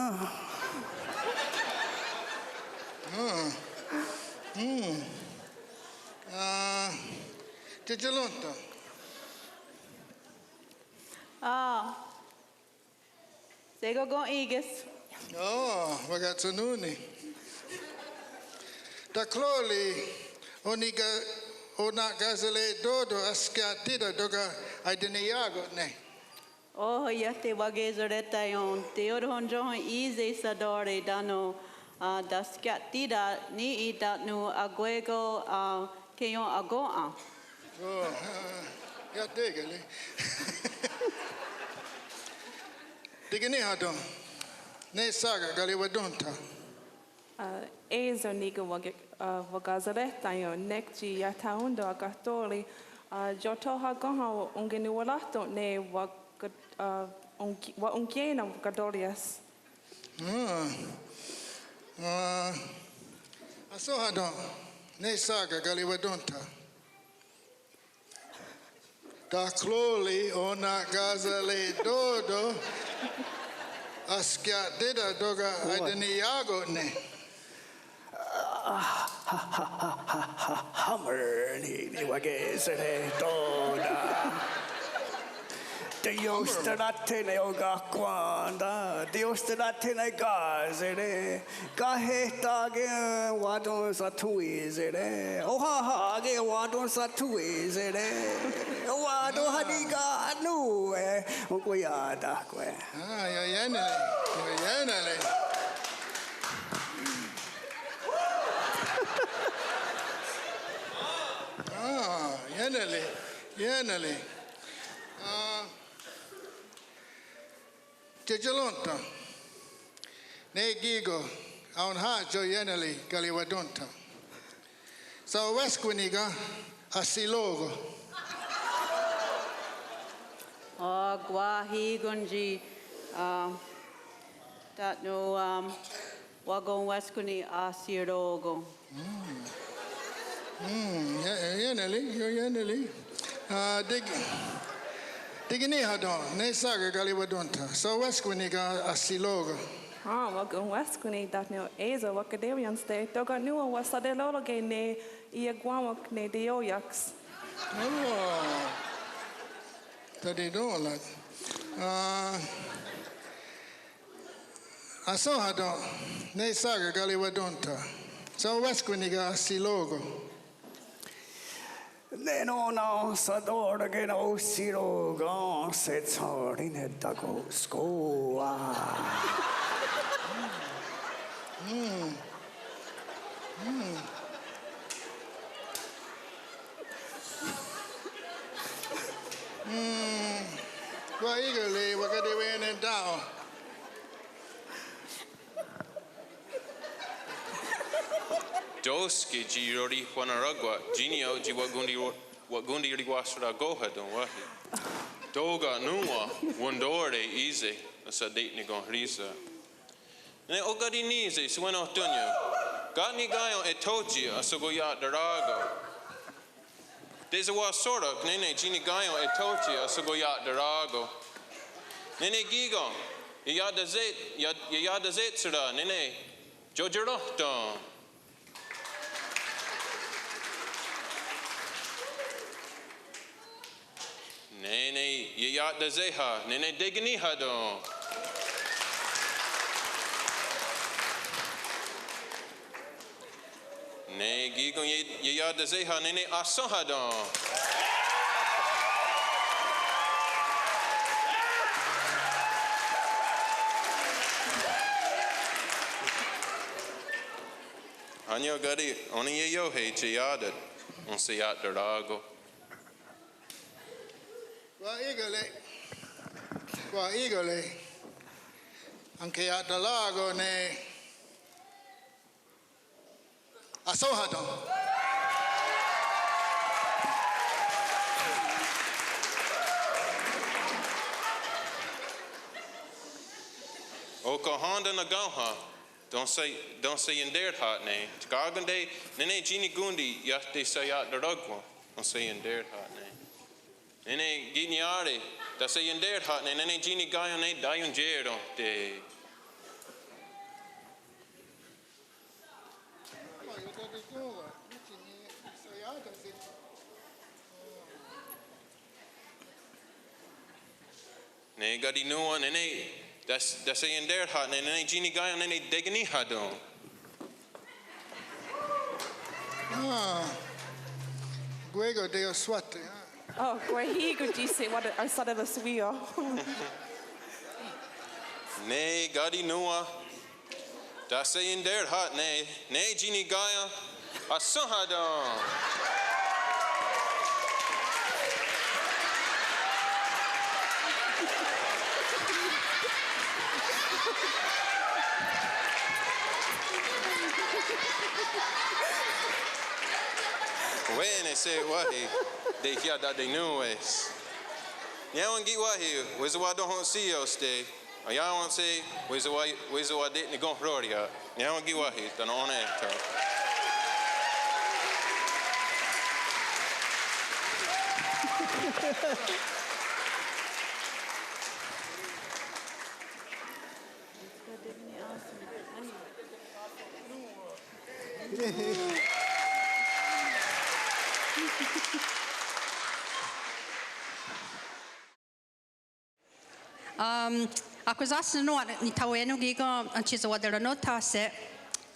Titilunta. Sego go iges. Oh, ragazzanuni. Da Cloli, ona gazele dodo asciatida doga aideniago ne. Oh, yate wagezoreta yon. Teodon John easy sadore dano. Daskiatida ni idat no aguego keyon agoa. Oh, ja tegeli. Digini hadon. Ne saga galiwadunta. Ezo niga wagazareta yo nekji yataundo agatoli. Jotoha goha ungeni walato ne wa ungiena gadolias. Asohadon. Ne saga galiwadunta. Da cloli ona gazale dodo asciatida doga aideniago ne. Hammer ni wagesere toda. Dios te la tiene oga quanda. Dios te la tiene gazere. Gaheta ge wadon satuizere. Oha ge wadon satuizere. Wado hadiga anu okoyada kwe. Ya yanale. Yanale. Tijalonta. Ne gigo aun hajo yanale galiwadunta. Sa wesquiniga asilogo. Guahi gunji that no wagon weskuni asirogo. Yanale. Digini hadon, ne saga galiwadunta. So wesquiniga asilogo. Wagon weskuni dat no ezo wakaderians de doga nuwa wasadelologe ne iaguamok ne deoyax. Tadidola. Asohadon, ne saga galiwadunta. So wesquiniga asilogo. Nenona sadora che no siroga se tsarine dago skoa. Wa eagerly wakadiwene down. Doski jirori wanaragwa jinio ji wagundi riwasra goha don wahi. Doga nuwa wondore ize asadate ni gon risa. Ne ogadi nize sueno tunyo. Gani gayo etochi asogoya darago. Dezawa sorak nene jini gayo etochi asogoya darago. Nene gigon yada zet sura nene jojerohton. Nene yayat de zeha, nene degni hadon. Ne gigon yayat de zeha, nene ason hadon. Anyo gadi, oni yayo he chiyadat. on se ya darago. Qua igole, anche a Dalago ne Asohadon. Oka Honda Nagaha, don't say in their heart name. Tkagande, Nene Gini Gundi, Yate Sayat Daragwa, don't say in their heart name. Nene Giniare, that say in their heart name, Nene Gini Gayane, Dion Jero, de. Ne Gadi Nuan, Nene. That's saying their heart, and then Genie guy and then they degani hadon. Guego de Oswate. Oh, Guahigo disse what I saw the swio. Ne Gadi Noah. That's saying their heart, ne Genie Gaia, a son hadon. When they say what they hear that they knew is. Now and get what here, where's what don't see you stay. Y'all want to say, where's what didn't go for you. Now and get what here, then on it. Ako zasa no ni tawenu giga anchiza wadera no tase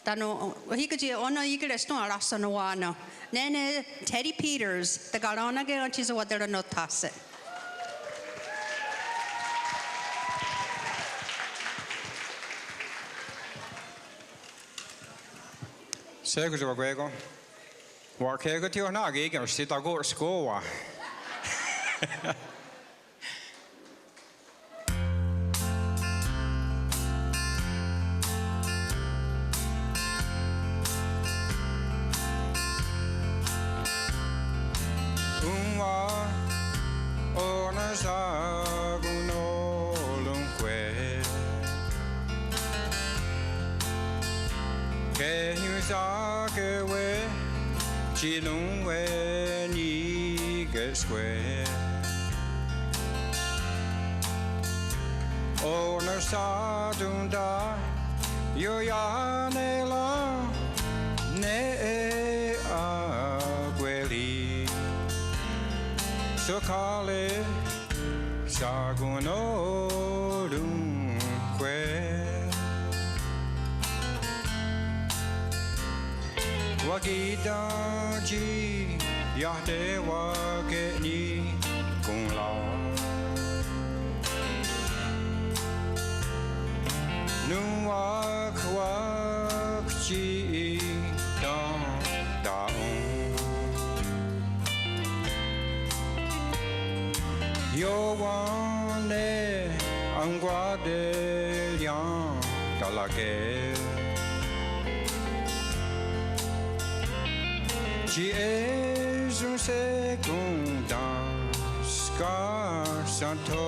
tano hikaji ona igres no arasa no wana nene Teddy Peters the galona ge anchiza wadera no tase. Segues o Guego. War kega tio na giga sita go skoa. Chilung we ni geswe Ona sa dunda yo ya ne la ne agueli so kale saguno dunque Wagida ji yahde wage ni kung lao Nuwak wak ji dang daung Yo wane angwa de liang dalake Ci es un secondo scarsanto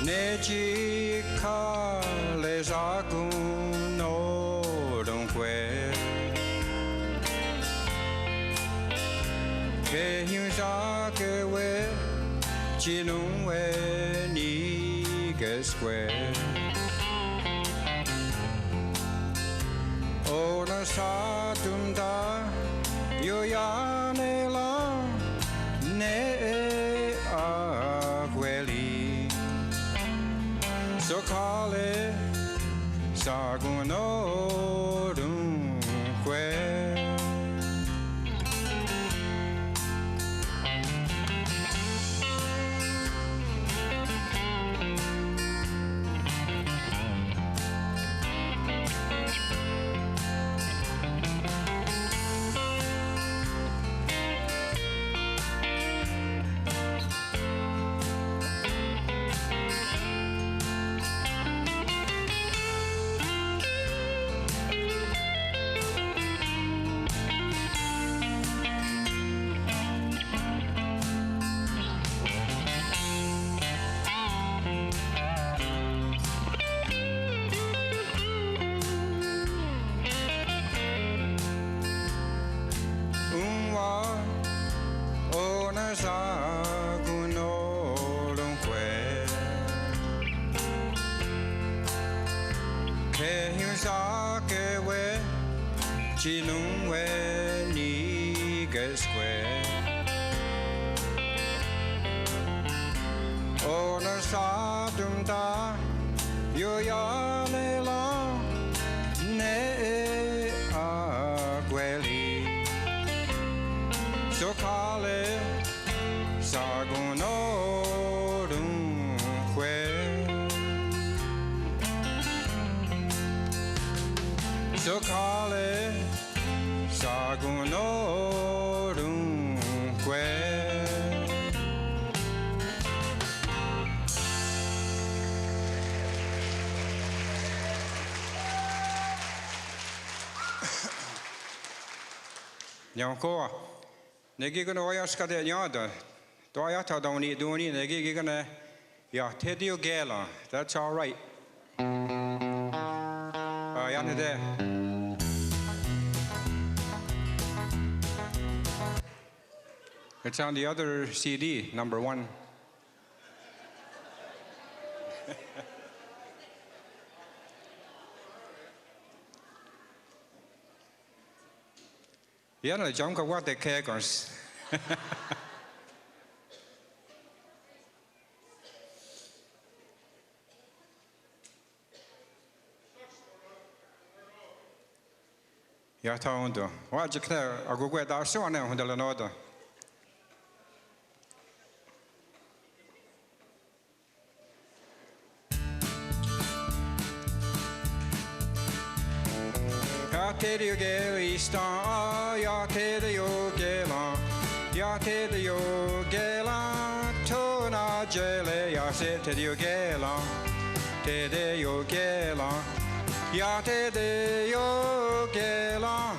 Ne ci cales aguno dunque Che hiusa che we ci non we ni che sque Ona sa dunda yo ya ne la ne agueli so kale saguno dunque Nyankoa, negi gonna oyas kade nyada. Doyata doni doni negi gonna ya tedio gela. That's all right. Yanade. It's on the other CD, number 1. Yeah, no, jump ka what the kegers. Ja, ta undo. Wat je knä, agu kwe da so ne hundela noda. Ja, te de gelista, ja te de gela, ja te de gela, tona gele, ja se te de gela, te de gela. Ja te de gela,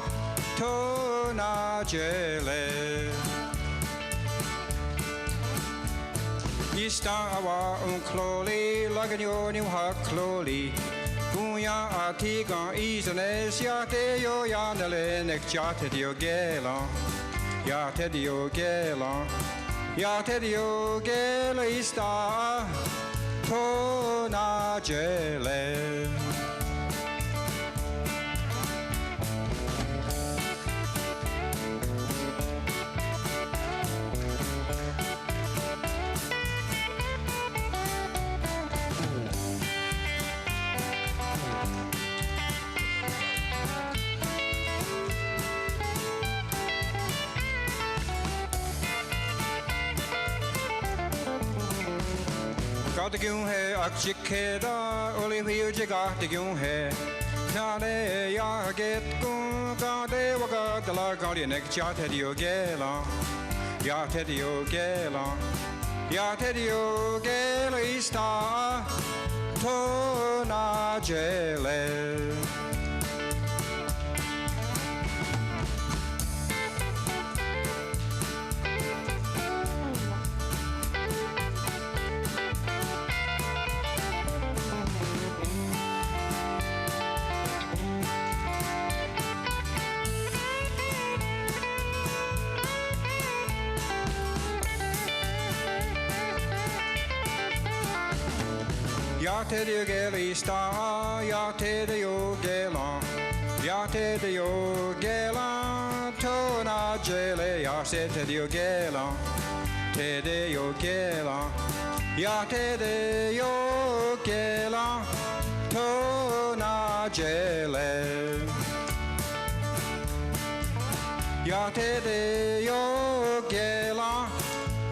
tona gele. Ista awa kloli, laganyo ni ha kloli. Kunya atiga isnes ya te yo yanele nek ja te de gela, ja te de gela, ja te de gela ista, tona gele. Got gyung he akchikeda oli hiuji got gyung he nade ya get gun gade waga dala gadi nek chat dio gela ya te dio gela ya te dio gela ista to na gele. Ja te de gelista, ja te de gela, ja te de gela, tona gele, ja se te de gela, te de gela, ja te de gela, tona gele. Ja te de gela,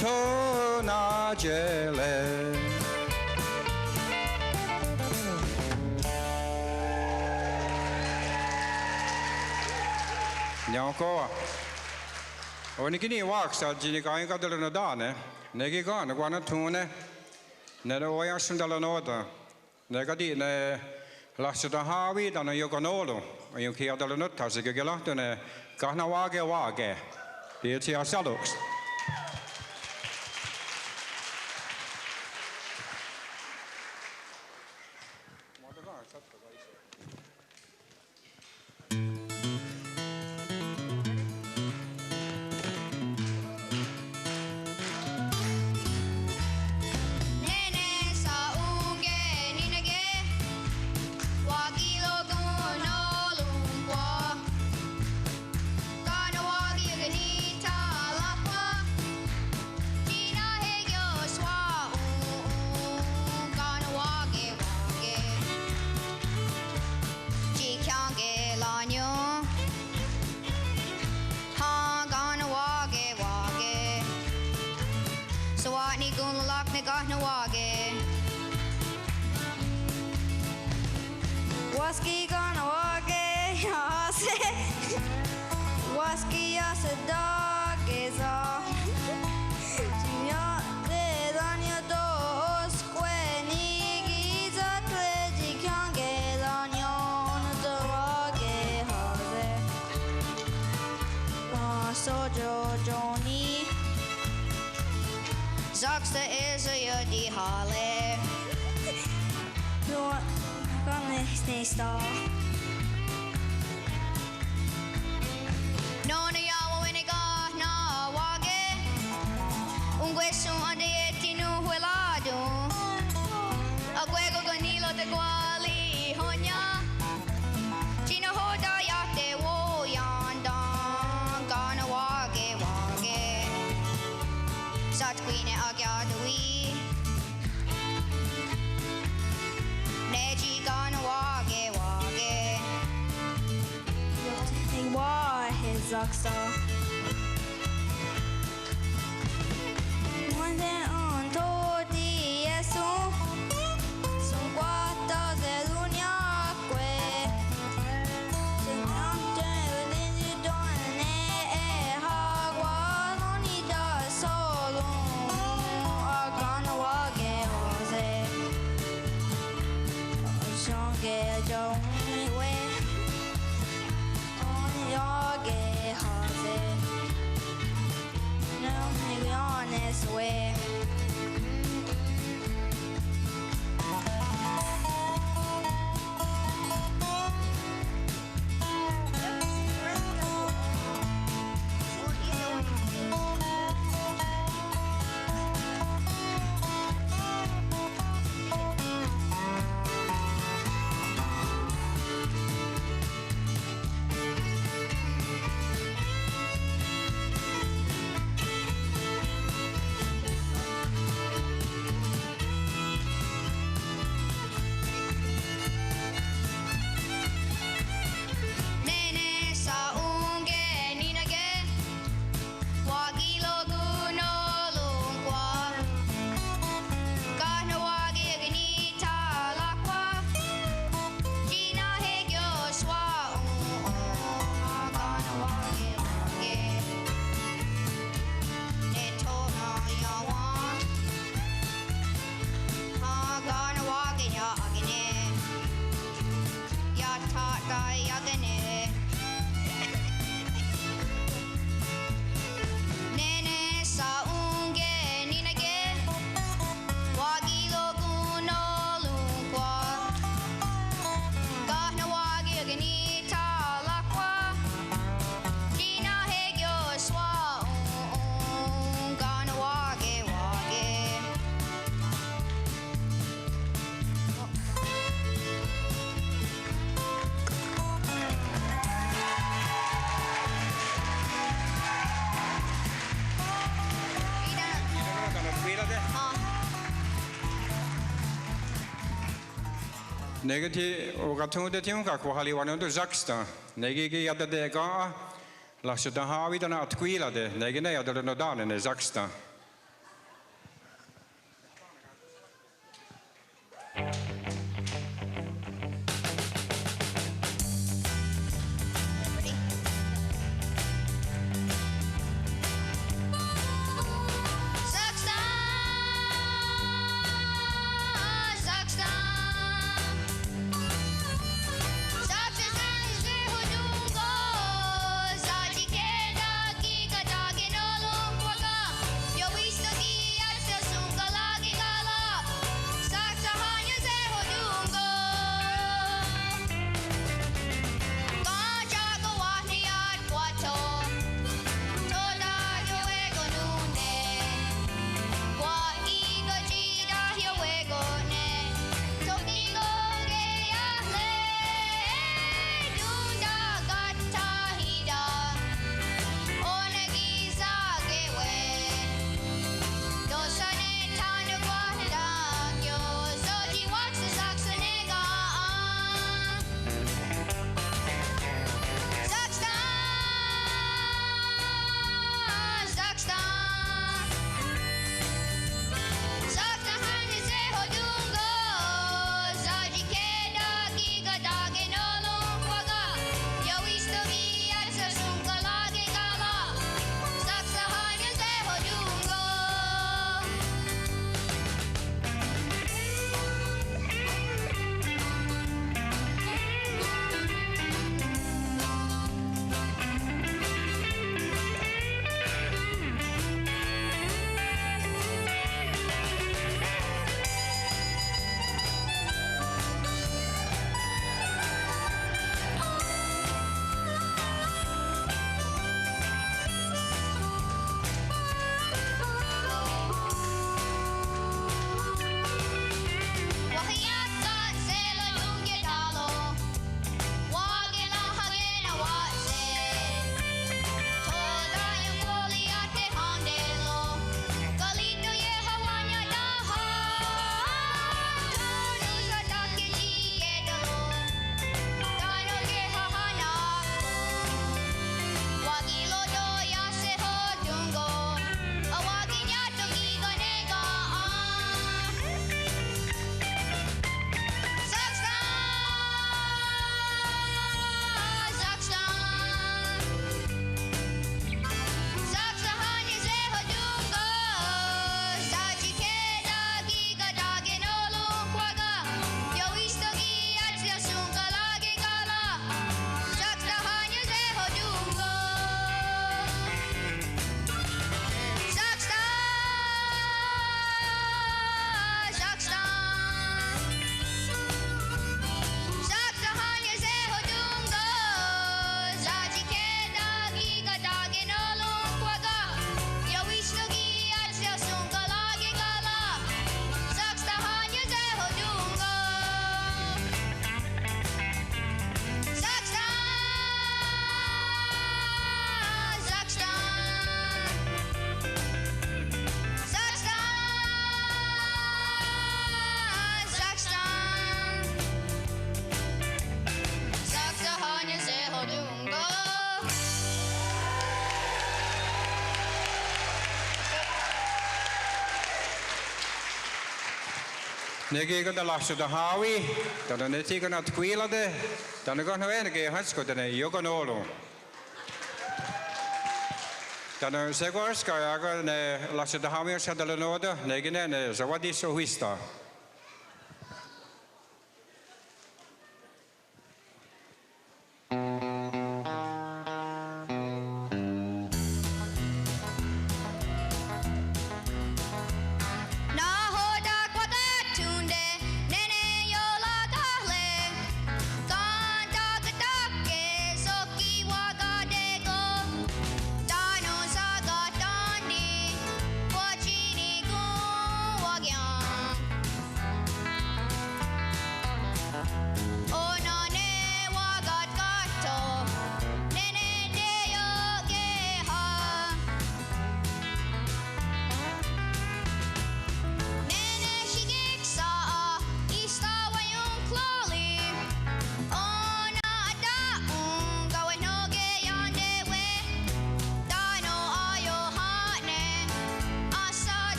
tona gele. Nyankoa. Oni kini wax sa jini kain ka dala na dane. Negi ka na kwana tune. Ne do oya sundala noda. Ne ka di ne lasita hawi da na yokanolo. Ayu ki adala nutta se gela ne kahna wage. Di ti asalux. Waski gonna walk it, Waski as a dog is all. Johnny Zaksta is a yodi hale. Come star. No no yawo when it got na wage. Questo ande etinu huelado. Aguego ganilo de guali honya. Chino hoda yate wo yanda. Gonna wage wage. Sat queen agyadui. Neji gonna wage wage. Wa his zaksa. Negati o gatung de tiung ka ko hali wanu do zaksta. Negi ge yada de ga la se da hawi da na atquila de negi ne yada no dane ne zaksta. Yo Negi gada lasho da hawi, tano neti gana tkwila de, tano gana wenege hansko tane yoganolo. Tano segors kaya ne lasho da hawi sadala noda, negine ne zawadi sohista.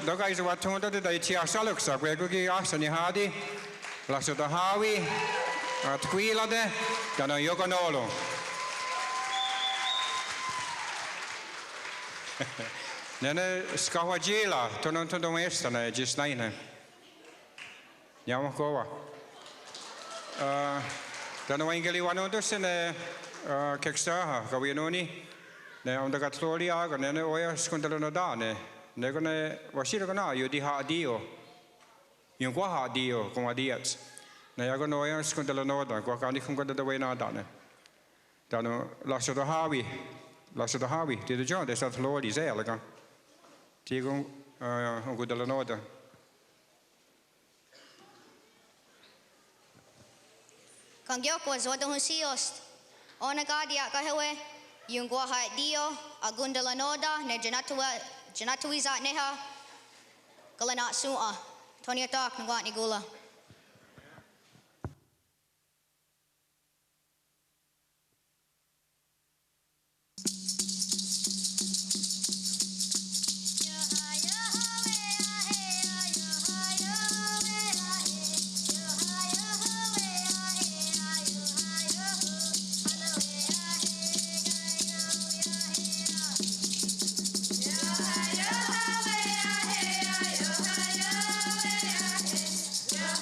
Doga iso watunda de dai tia saluksa kwe kuki asani hadi laso da hawi at kwila de kana yoganolo. Nene skawajila tonon tonon esta na jisnaine. Yama kowa. Dana wangeli wanondo sene keksta kawinoni ne onda katlori aga nene oya skundalo no dane. Negone wasira kana yudi ha dio. Yung kwa ha dio kung adiats. Na yago no oya skundalo no da kwa kani kung kada dawe na dane. Dano laso da hawi. Laso da hawi. Ti do John de sa tlori ze alaga. Ti kung gudalo no da. Kang gyoko zodo husiost. Ona gadia kahewe. Yung guaha dio agundala noda ne janatuiza neha galanat su'a. Tonya tak ngwat ni gula. Yeah.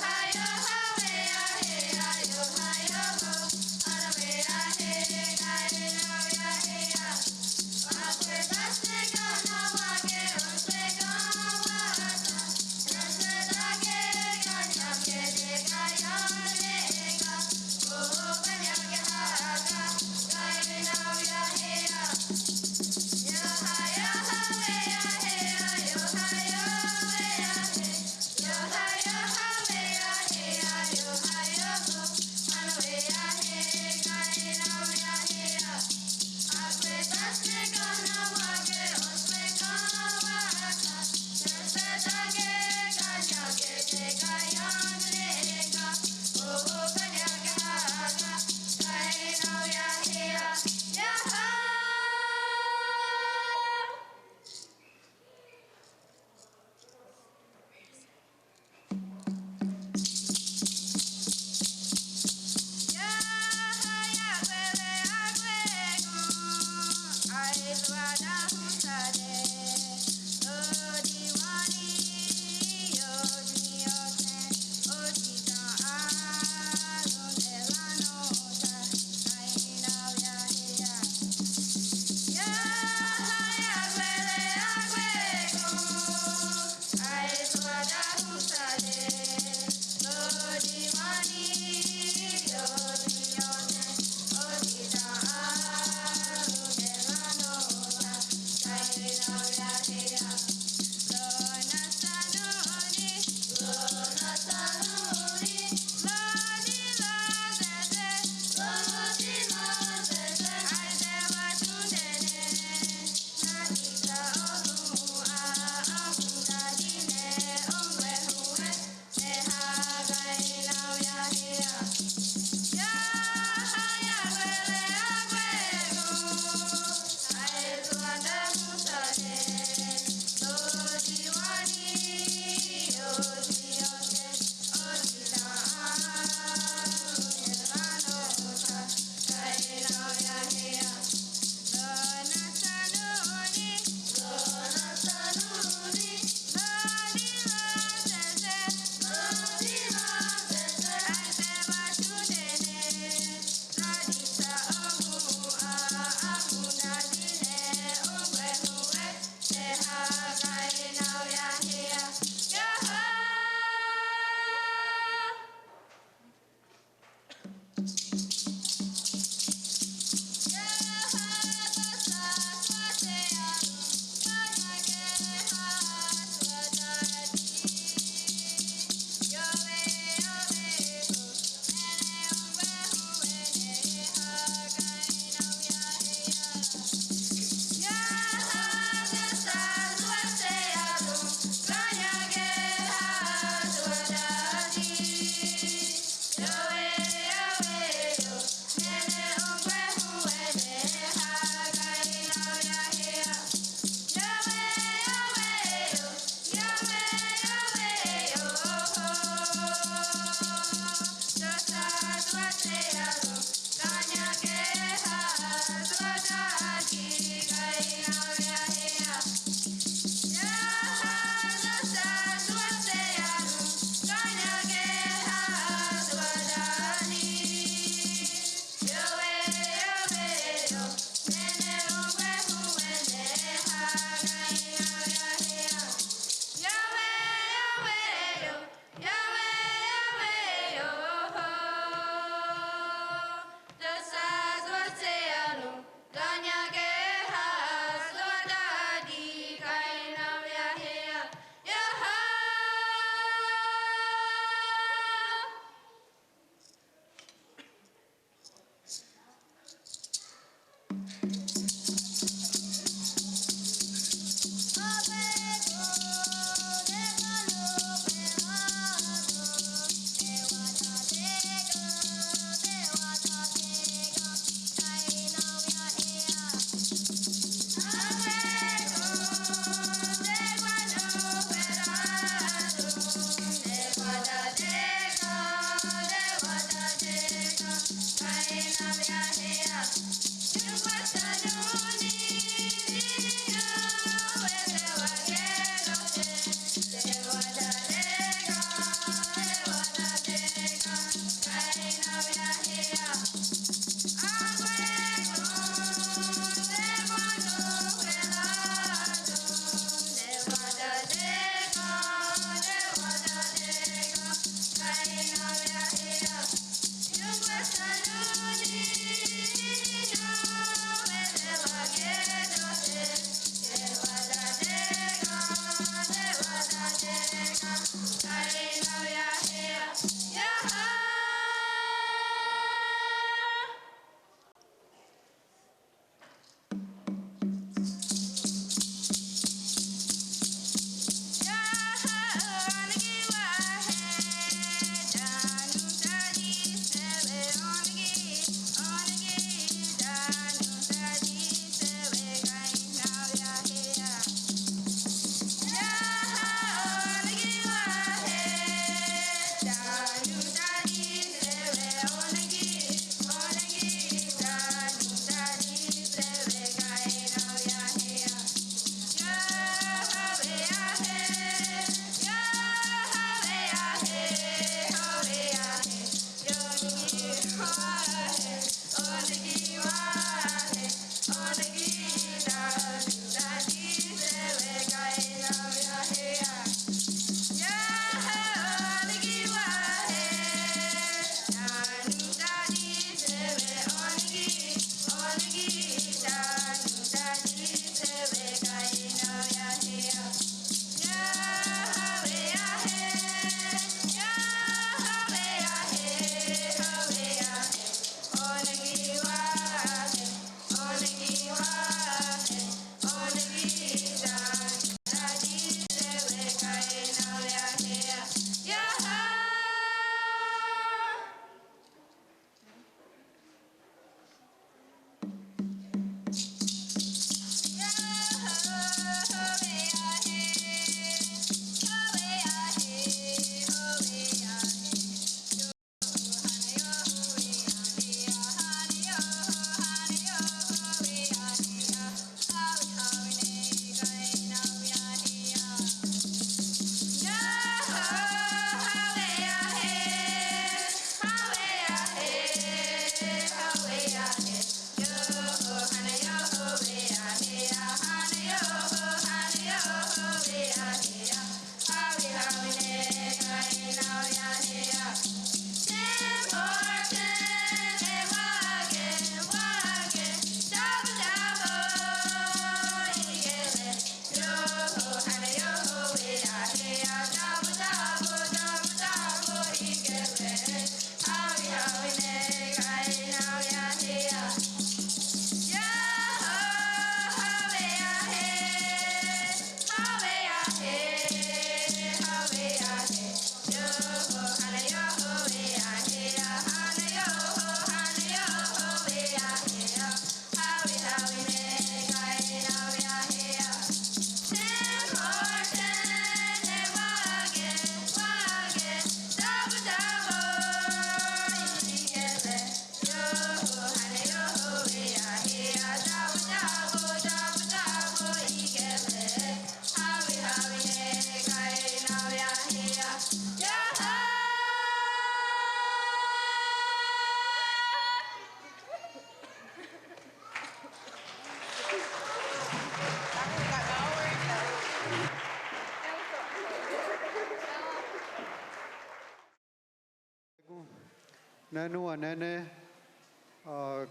Nanua nene.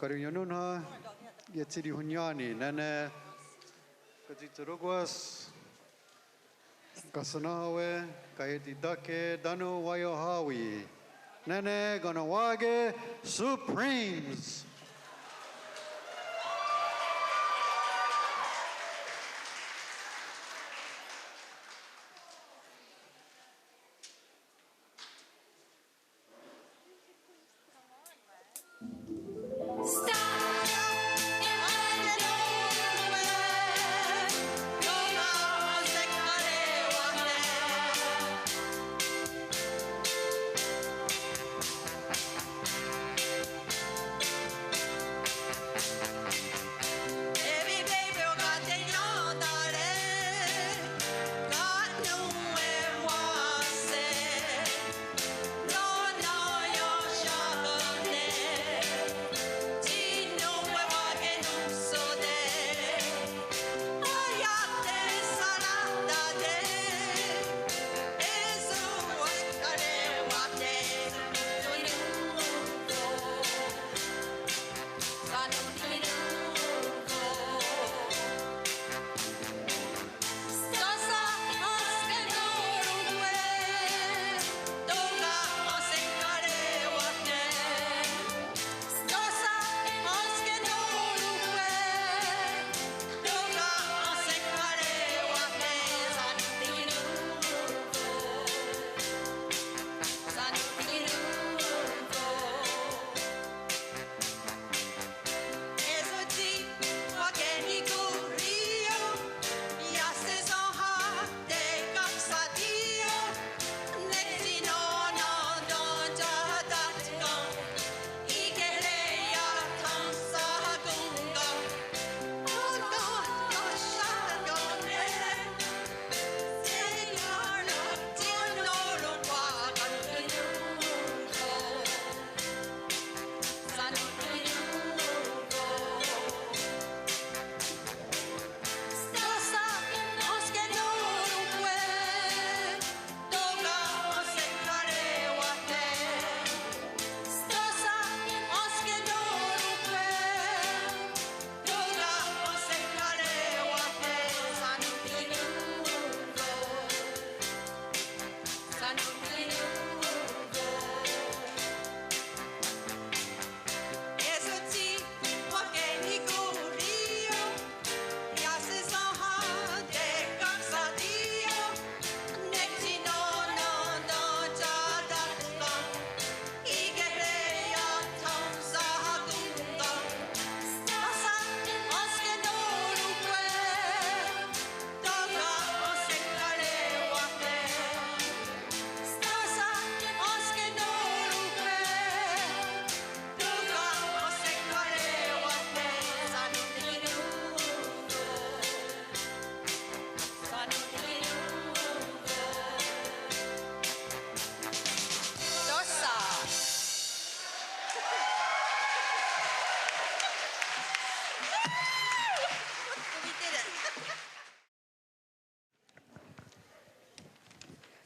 Karinyanun ha. Yetsiri hunyani. Nene. Kajituruguas. Kasanawe. Kahiti dake. Danu wayo hawi. Nene Ganawage Supremes.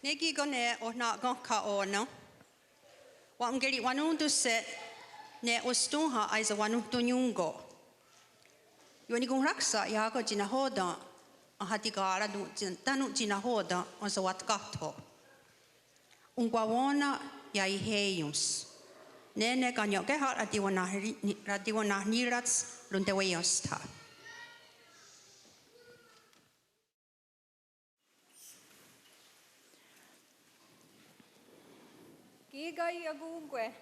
Negi gone o na gonka o no. Wa ngeri wanundu se ne ostunha aiza wanundu nyungo. Yoni gung raksa ya ko jina hoda a hatigara du tanu jina hoda on sa wat katho. Ungwa wona ya I heius. Nene kanyo ke har radiwana nirats runde weyosta. Gigai agungwe,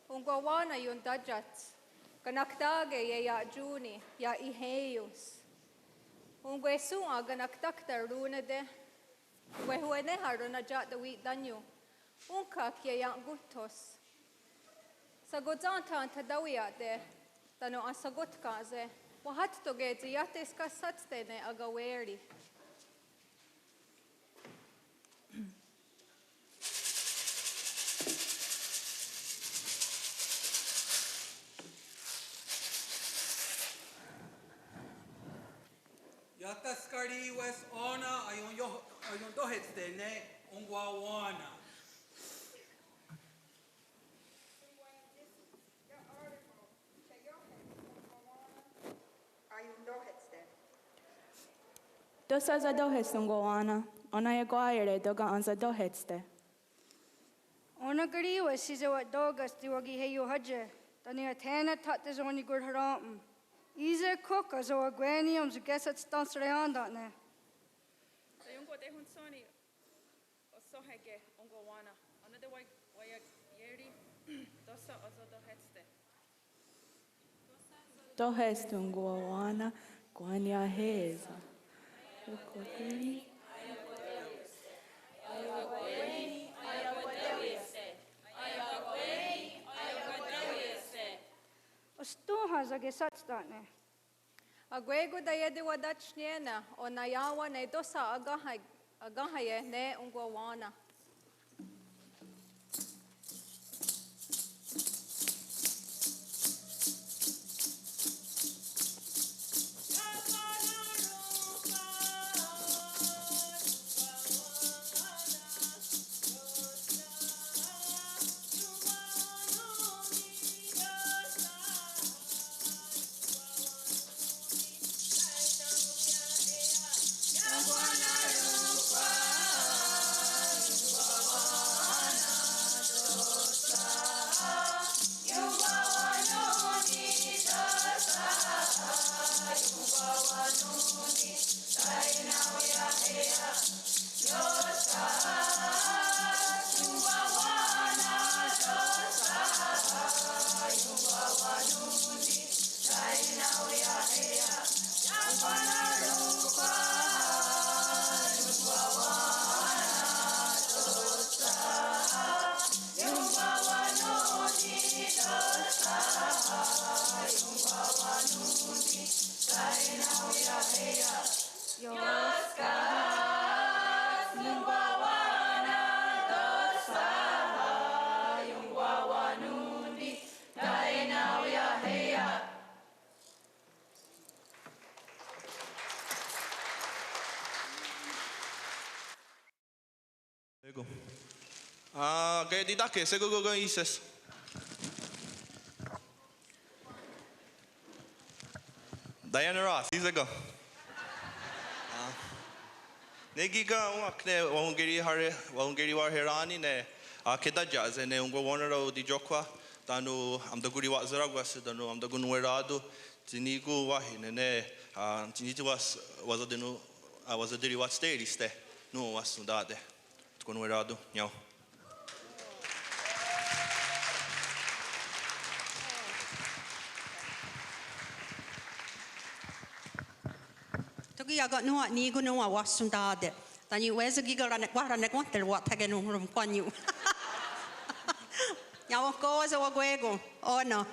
ungwa wana yun dajat, ganaktage ya juni ya iheyus. Ungwe su'a ganaktakta runade, we huene haruna jat the wheat danyu, unka ya gutos. Sagozanta tadawia de, tano asagotkaze, wahat toge ziyates kasatstene agaweri. Yataskari wes ona ayon dohetstene ungwa wana. Dosa za dohestungoana. Ona ya goaire doga anza dohetste. Ona gari was si za wat dogas di wagi heyo hadje. Tani atena tat is oni gur haram. Ize cook as o aguenium zu gesat stans reanda ne. Sayungo de hunsoni. Osohege ungowana. Ona de waya yeri. Dosa aza dohetste. Dohestungoana. Guanya heza. Ostuha za gesat stane. Agwego da yede wadachniena. Ona yawa ne dosa agahaye ne ungowana. Kaya di dake, sego go ises. Diana Ross, he's a go. Negiga wakne wangeri war herani ne akeda jazz ne ungo wonero di jokwa tanu amdaguri wa zaragwas tanu amdagun werado tinigu wahine ne tiniti was adenu was a diri wat stedi ste no was sundade tkun werado nyao. Toki aga noa ni gu noa wasundade. Tani weza giga rane kwantel wa tage no rum kwanyu. Yawa ko za wagwego. Oh no.